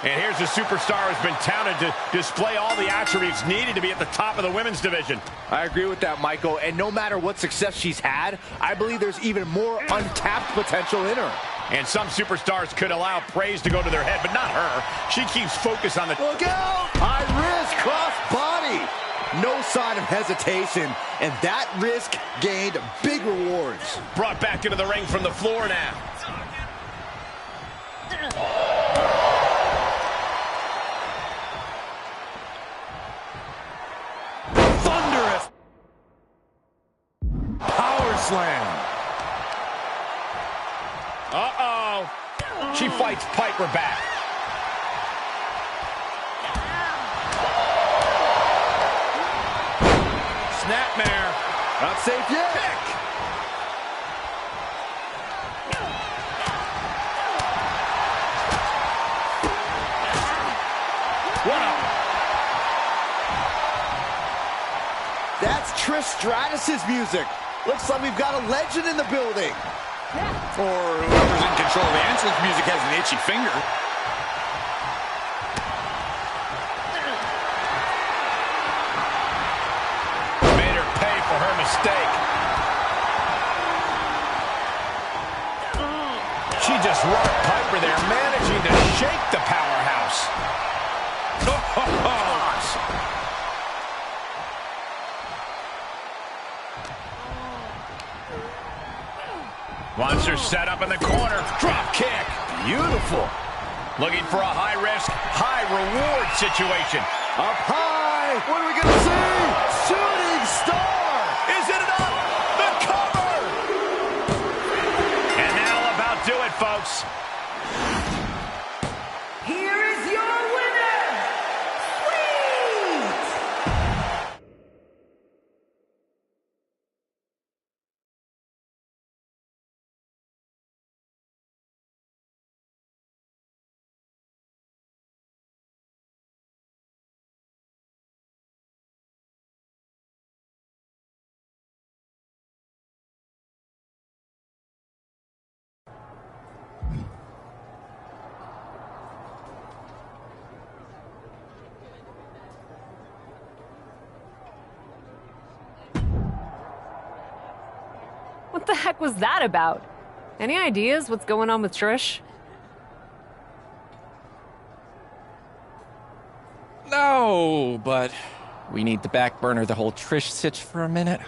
And here's a superstar who's been touted to display all the attributes needed to be at the top of the women's division. I agree with that, Michael. And no matter what success she's had, I believe there's even more untapped potential in her. And some superstars could allow praise to go to their head, but not her. She keeps focused on the... Look out! High risk, cross body. No sign of hesitation, and that risk gained big rewards. Brought back into the ring from the floor now. Thunderous power slam. Uh-oh. She fights Piper back. Snapmare. Not safe yet. Kick. What up? That's Trish Stratus's music. Looks like we've got a legend in the building. Or whoever's in control of Answer's music has an itchy finger. Made her pay for her mistake. She just rocked Piper there, managing to shake the powerhouse. Wants her set up in the corner. Drop kick. Beautiful. Looking for a high-risk, high-reward situation. Up high. What are we going to see? Shooting star. Is it enough? The cover! And that'll about do it, folks. Here is your winner, Sweet! What the heck was that about? Any ideas what's going on with Trish? No, but we need to back burner the whole Trish sitch for a minute.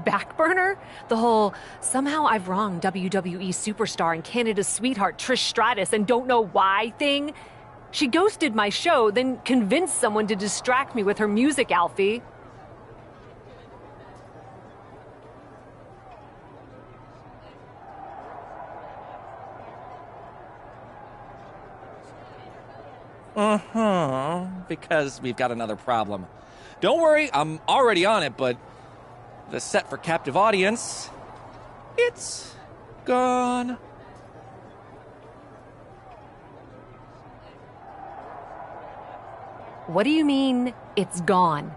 Backburner? The whole, somehow I've wronged WWE superstar and Canada's sweetheart Trish Stratus and don't know why thing? She ghosted my show, then convinced someone to distract me with her music, Alfie. Because we've got another problem. Don't worry, I'm already on it, but the set for captive audience, it's gone. What do you mean, it's gone?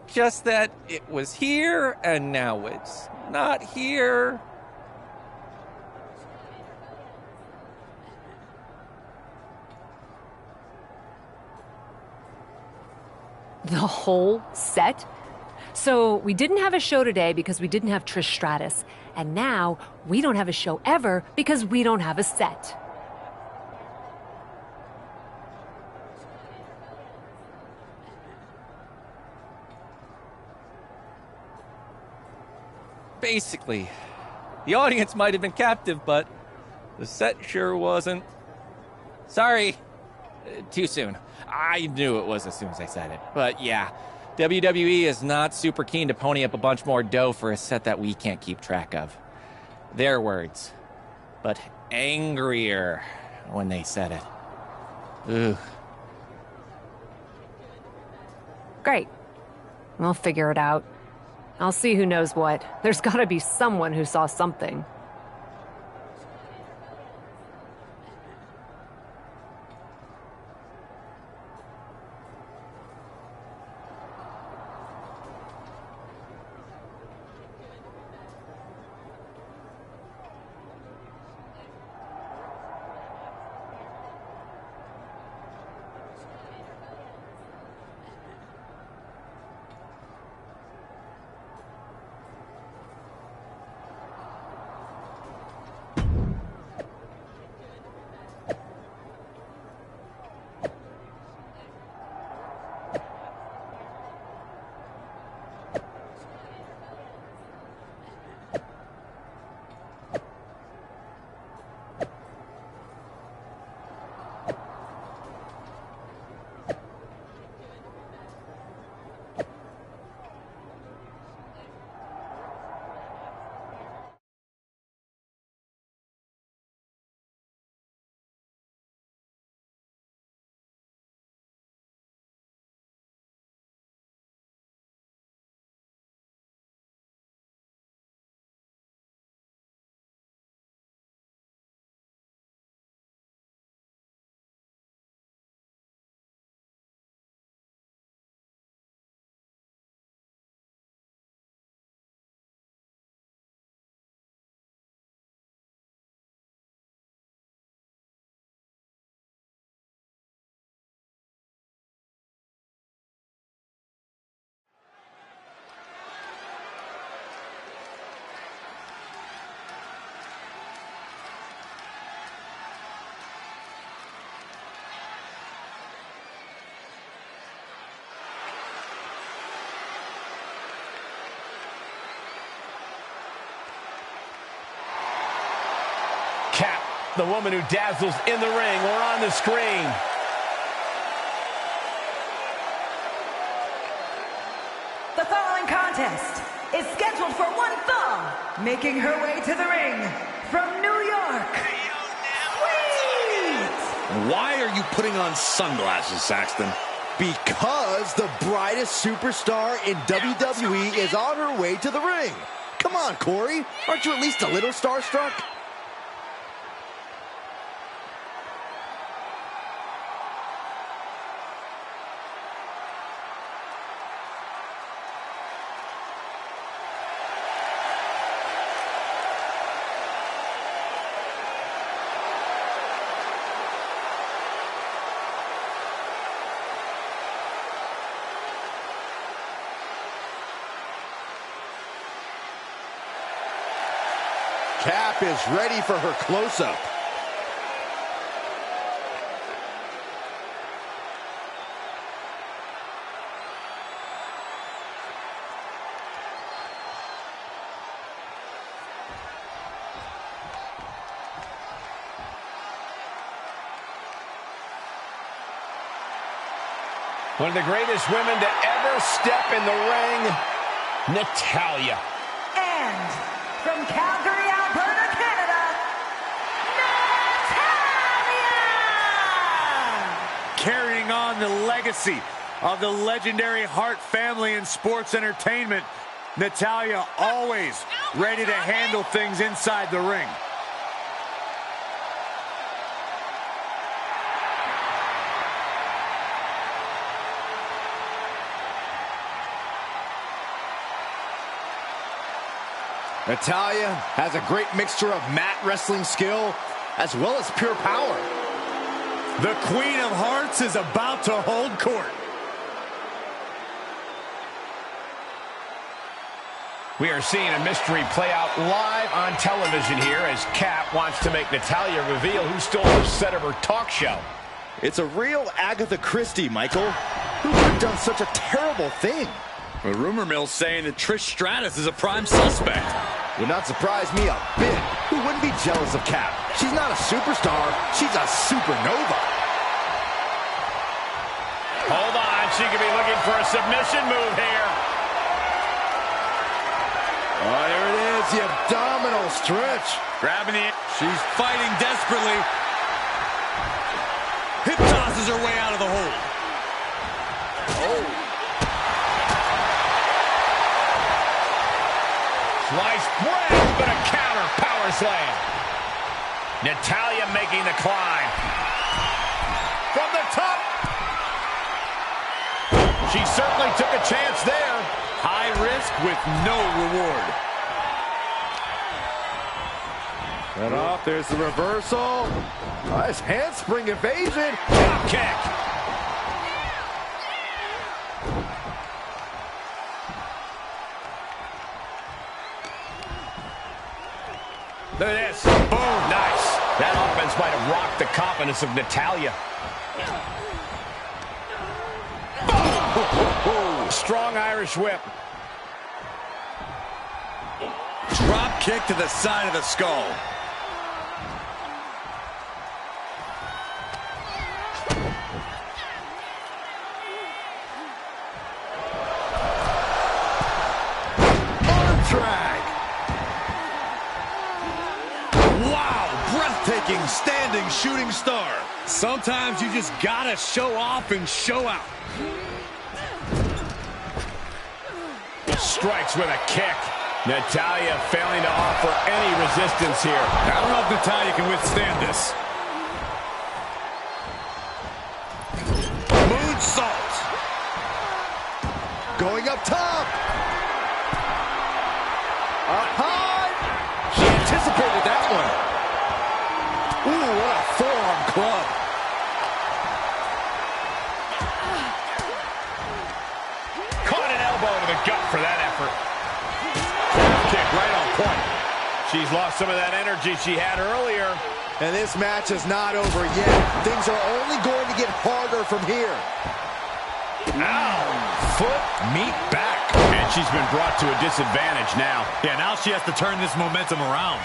Just that it was here, and now it's not here. The whole set? So we didn't have a show today because we didn't have Trish Stratus. And now we don't have a show ever because we don't have a set. Basically, the audience might have been captive, but the set sure wasn't. Sorry. Too soon. I knew it was as soon as I said it. But yeah, WWE is not super keen to pony up a bunch more dough for a set that we can't keep track of. Their words. But angrier when they said it. Ugh. Great. We'll figure it out. I'll see who knows what. There's gotta be someone who saw something. Cap, the woman who dazzles in the ring or on the screen. The following contest is scheduled for one fall, making her way to the ring from New York. Sweet! Why are you putting on sunglasses, Saxton? Because the brightest superstar in WWE is on her way to the ring. Come on, Corey. Aren't you at least a little starstruck? Cap is ready for her close-up. One of the greatest women to ever step in the ring, Natalya. And from Calgary, Alberta, Canada, Natalya! Carrying on the legacy of the legendary Hart family in sports entertainment, Natalya always ready to handle things inside the ring. Natalya has a great mixture of mat wrestling skill as well as pure power. The Queen of Hearts is about to hold court. We are seeing a mystery play out live on television here as Cap wants to make Natalya reveal who stole the set of her talk show. It's a real Agatha Christie, Michael. Who could have done such a terrible thing? The rumor mill's saying that Trish Stratus is a prime suspect. Would not surprise me a bit. Who wouldn't be jealous of Cap? She's not a superstar. She's a supernova. Hold on, she could be looking for a submission move here. Oh, there it is, the abdominal stretch. Grabbing it. She's fighting desperately. Hip tosses her way out of the hole. Oh. Sliced bread, but a counter power slam. Natalya making the climb. From the top. She certainly took a chance there. High risk with no reward. And off, there's the reversal. Nice handspring evasion. Drop kick. Look at this. Boom. Nice. That offense might have rocked the confidence of Natalya. Strong Irish whip. Drop kick to the side of the skull. Arm drag. Wow, breathtaking standing shooting star. Sometimes you just gotta show off and show out. Strikes with a kick. Natalya failing to offer any resistance here. I don't know if Natalya can withstand this. Moonsault. Going up top. Up high. She anticipated that one. Ooh, what a forearm club. Caught an elbow to the gut for that effort. Kick right on point. She's lost some of that energy she had earlier. And this match is not over yet. Things are only going to get harder from here. Ow! Foot, meet back. And she's been brought to a disadvantage now. Yeah, now she has to turn this momentum around.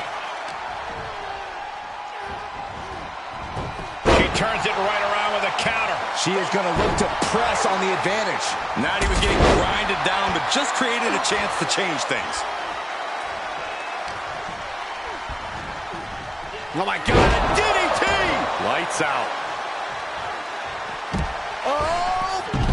turns it right around with a counter. She is going to look to press on the advantage. Natty was getting grinded down, but just created a chance to change things. Oh, my God, a DDT! Lights out.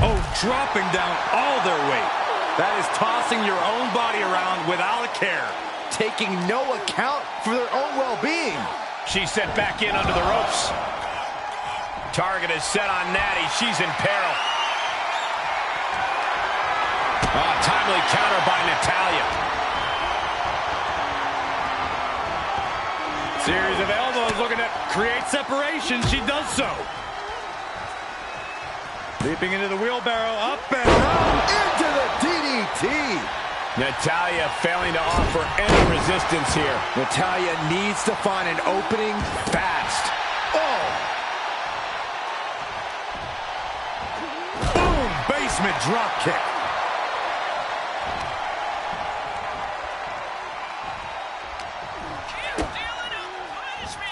Oh, dropping down all their weight. That is tossing your own body around without a care. Taking no account for their own well-being. She's sent back in under the ropes. Target is set on Natty. She's in peril. Oh, timely counter by Natalya. Series of elbows looking to create separation. She does so. Leaping into the wheelbarrow, up and around. Into the DDT. Natalya failing to offer any resistance here. Natalya needs to find an opening fast. Oh! Boom! Basement drop kick.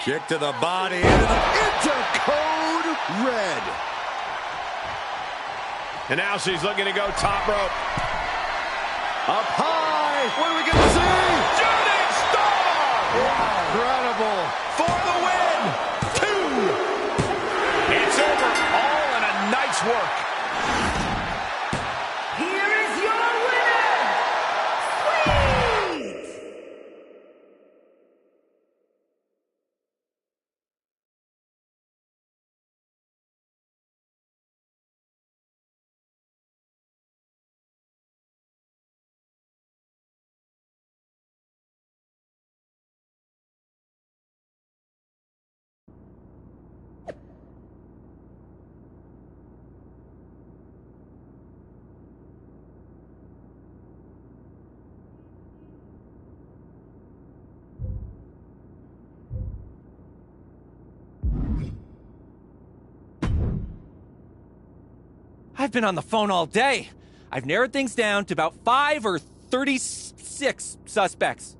Kick to the body. Into code red. And now she's looking to go top rope. Up high. What are we going to see? Shooting star! Incredible. For the win! 2! It's over. All in a night's work. Here is your winner, Sweet! I've been on the phone all day. I've narrowed things down to about 5 or 36 suspects.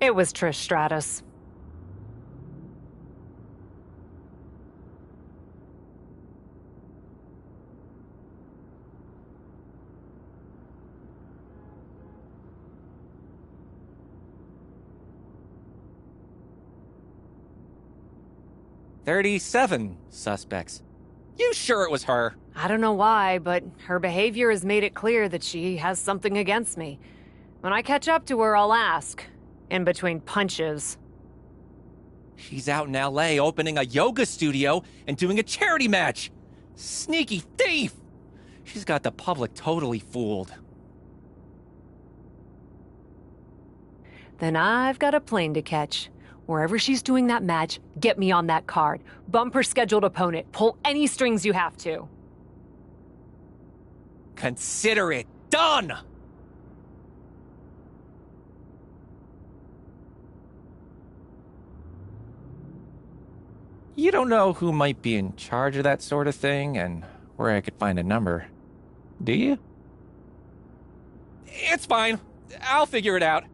It was Trish Stratus. "37 suspects. You sure it was her?" I don't know why, but her behavior has made it clear that she has something against me. When I catch up to her, I'll ask. In between punches. She's out in LA opening a yoga studio and doing a charity match. Sneaky thief! She's got the public totally fooled. Then I've got a plane to catch. Wherever she's doing that match, get me on that card. Bump her scheduled opponent. Pull any strings you have to. Consider it done! You don't know who might be in charge of that sort of thing and where I could find a number, do you? It's fine. I'll figure it out.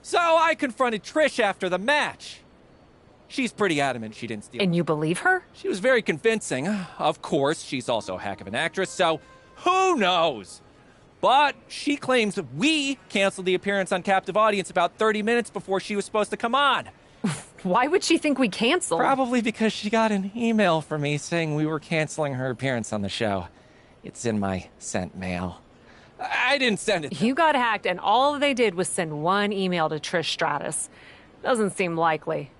So I confronted Trish after the match. She's pretty adamant she didn't steal. And you believe her? She was very convincing. Of course, she's also a heck of an actress, so who knows? But she claims we canceled the appearance on Captive Audience about 30 minutes before she was supposed to come on. Why would she think we canceled? Probably because she got an email from me saying we were canceling her appearance on the show. It's in my sent mail. I didn't send it. You got hacked, and all they did was send one email to Trish Stratus. Doesn't seem likely.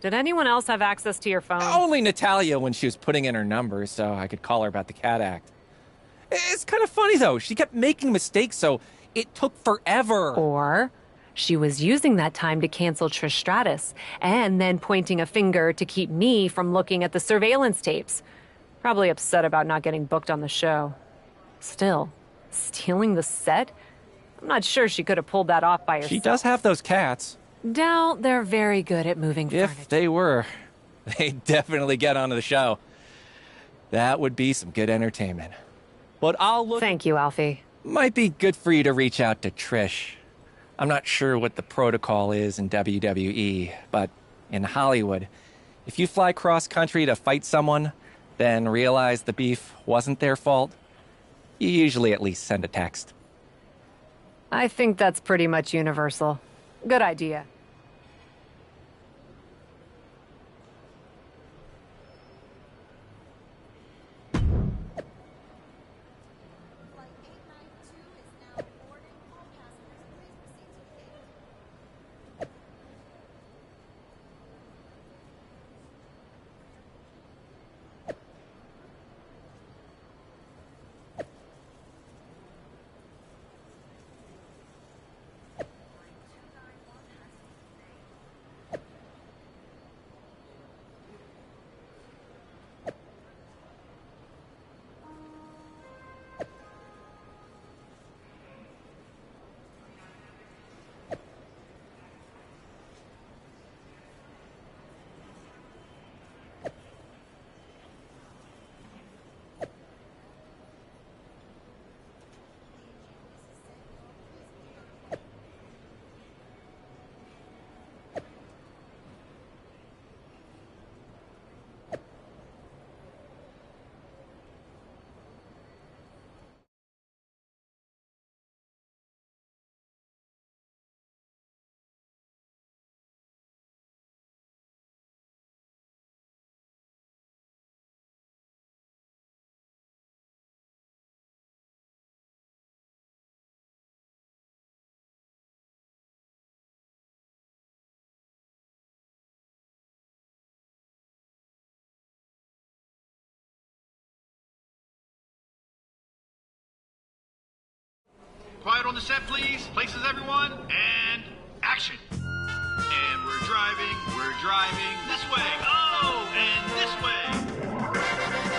Did anyone else have access to your phone? Only Natalia when she was putting in her number so I could call her about the Cat Act. It's kind of funny, though. She kept making mistakes, so it took forever. Or she was using that time to cancel Trish Stratus and then pointing a finger to keep me from looking at the surveillance tapes. Probably upset about not getting booked on the show. Still, stealing the set? I'm not sure she could have pulled that off by herself. She does have those cats. Doubt they're very good at moving furniture. If they were, they'd definitely get onto the show. That would be some good entertainment. But I'll look... Thank you, Alfie. Might be good for you to reach out to Trish. I'm not sure what the protocol is in WWE, but in Hollywood, if you fly cross-country to fight someone, then realize the beef wasn't their fault, you usually at least send a text. I think that's pretty much universal. Good idea. Quiet on the set, please. Places, everyone. And action. And we're driving this way. Oh, and this way.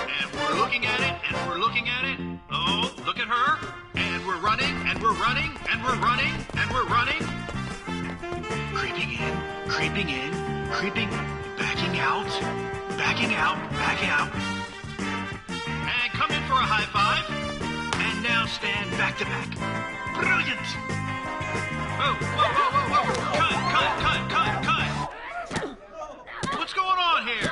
And we're looking at it, and we're looking at it. Oh, look at her. And we're running, and we're running, and we're running, and we're running. Creeping in, backing out, backing out. And come in for a high five. And now stand back to back. Brilliant! Oh, whoa. Cut. What's going on here?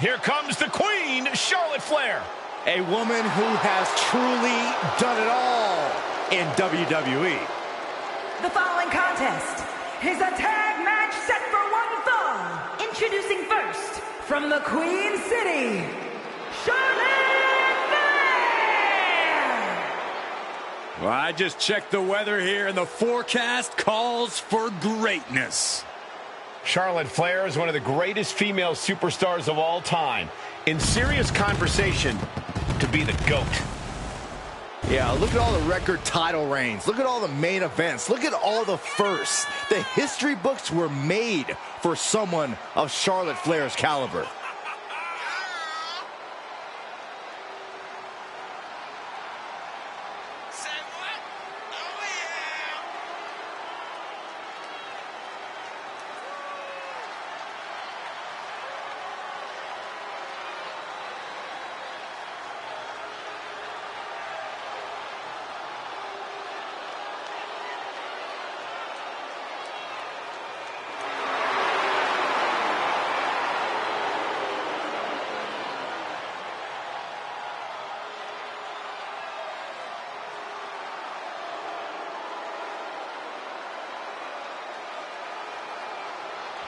Here comes the Queen, Charlotte Flair. A woman who has truly done it all in WWE. The following contest is a tag match set for one fall. Introducing first, from the Queen City, Charlotte Flair! Well, I just checked the weather here, and the forecast calls for greatness. Charlotte Flair is one of the greatest female superstars of all time. In serious conversation to be the GOAT. Yeah, look at all the record title reigns. Look at all the main events. Look at all the firsts. The history books were made for someone of Charlotte Flair's caliber.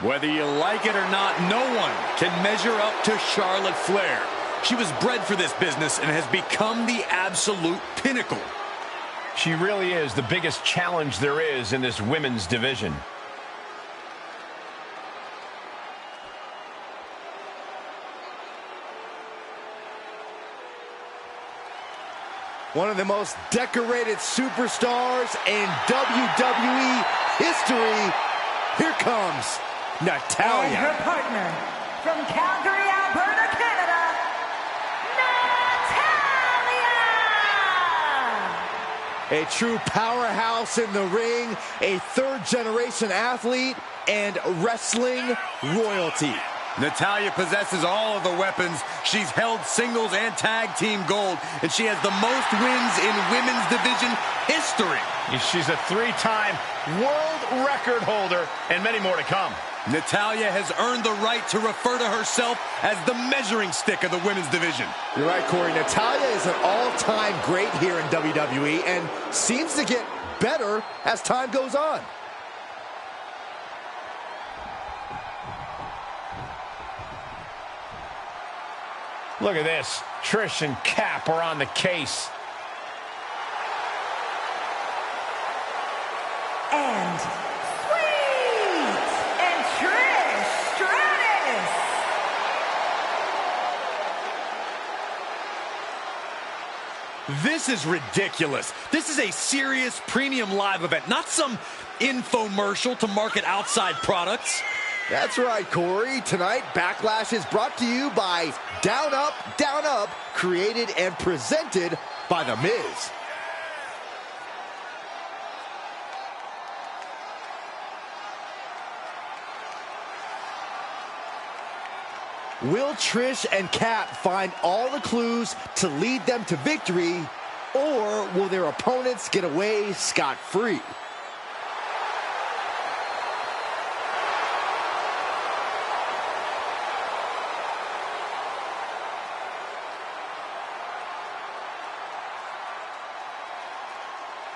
Whether you like it or not, no one can measure up to Charlotte Flair. She was bred for this business and has become the absolute pinnacle. She really is the biggest challenge there is in this women's division. One of the most decorated superstars in WWE history. Here comes Natalya. And her partner, from Calgary, Alberta, Canada, Natalya! A true powerhouse in the ring, a third-generation athlete, and wrestling royalty. Natalya possesses all of the weapons. She's held singles and tag team gold, and she has the most wins in women's division history. She's a three-time world record holder, and many more to come. Natalya has earned the right to refer to herself as the measuring stick of the women's division. You're right, Corey. Natalya is an all-time great here in WWE and seems to get better as time goes on. Look at this. Trish and Cap are on the case. And Sweet and Trish Stratus. This is ridiculous. This is a serious premium live event, not some infomercial to market outside products. That's right, Corey. Tonight, Backlash is brought to you by Down Up, created and presented by The Miz. Will Trish and Kat find all the clues to lead them to victory, or will their opponents get away scot-free?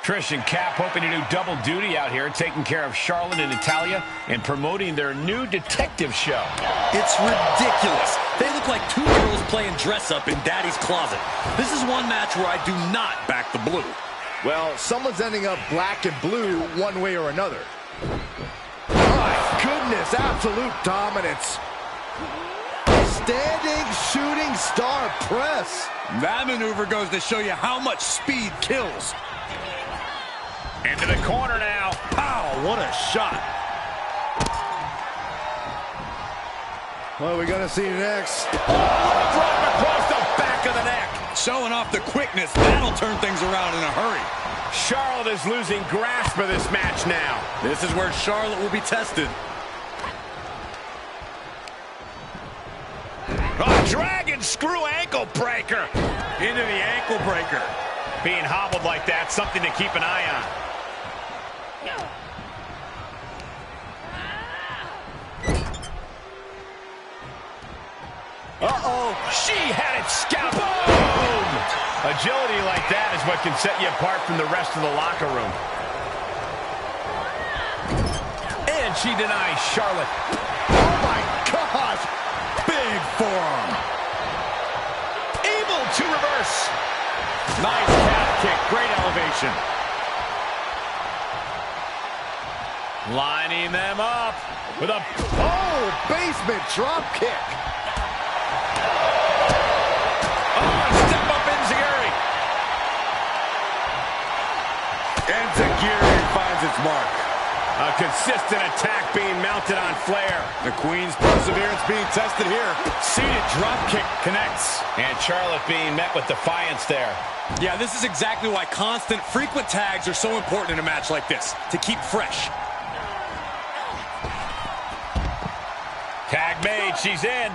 Trish and Cap hoping to do double duty out here, taking care of Charlotte and Natalya and promoting their new detective show. It's ridiculous. They look like two girls playing dress-up in Daddy's closet. This is one match where I do not back the blue. Well, someone's ending up black and blue one way or another. My goodness, absolute dominance. Standing shooting star press. That maneuver goes to show you how much speed kills. Into the corner now. Pow, what a shot. What are we going to see next? Drop across the back of the neck. Showing off the quickness, that'll turn things around in a hurry. Charlotte is losing grasp of this match now. This is where Charlotte will be tested. A dragon screw ankle breaker. Into the ankle breaker. Being hobbled like that, something to keep an eye on. Uh-oh. She had it scalped. Boom! Agility like that is what can set you apart from the rest of the locker room. And she denies Charlotte. Oh, my gosh. Big forearm. Able to reverse. Nice calf kick. Great elevation. Lining them up with a... Oh, basement drop kick. Step up Enziguri. Enziguri finds its mark. A consistent attack being mounted on Flair. The Queen's perseverance being tested here. Seated drop kick connects. And Charlotte being met with defiance there. Yeah, this is exactly why constant, frequent tags are so important in a match like this. To keep fresh. Tag made. She's in.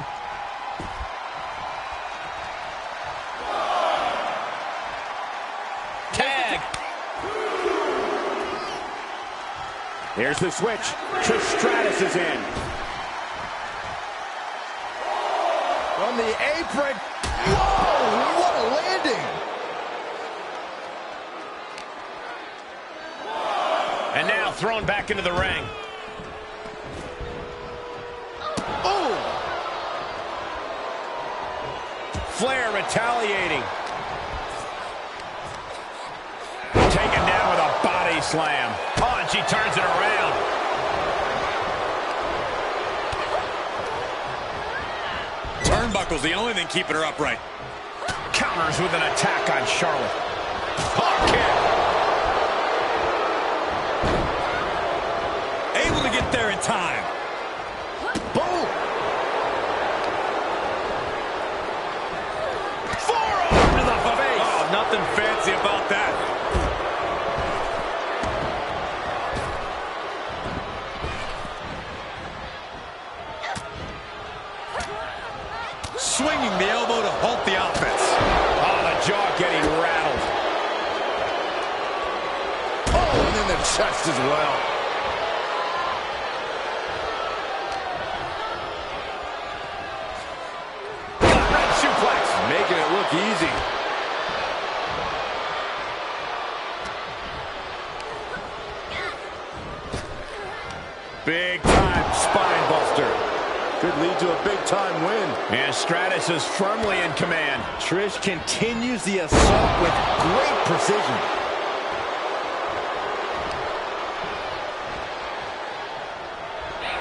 Tag. Here's the switch. Trish Stratus is in. From the apron. Whoa, what a landing. And now thrown back into the ring. Oh. Flair retaliating. Taken down with a body slam. Oh, and she turns it around. Turnbuckle's the only thing keeping her upright. Counters with an attack on Charlotte. Hot kick. Able to get there in time. Boom. Forearm to the face. Oh, nothing fancy about that. Swinging the elbow to halt the offense. Oh, the jaw getting rattled. Oh, and then the chest as well. Red suplex. Making it look easy. Big time spine buster. Could lead to a big-time win. And Stratus is firmly in command. Trish continues the assault with great precision.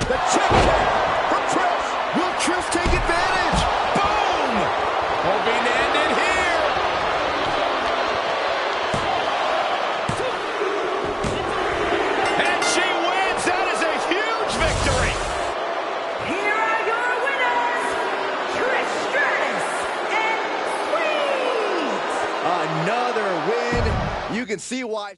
The check kick from Trish. Will Trish take advantage? Boom! Hoping to end it here. And she wins. That is a huge victory. Here are your winners, Trish Stratus and Sweet. Another win. You can see why.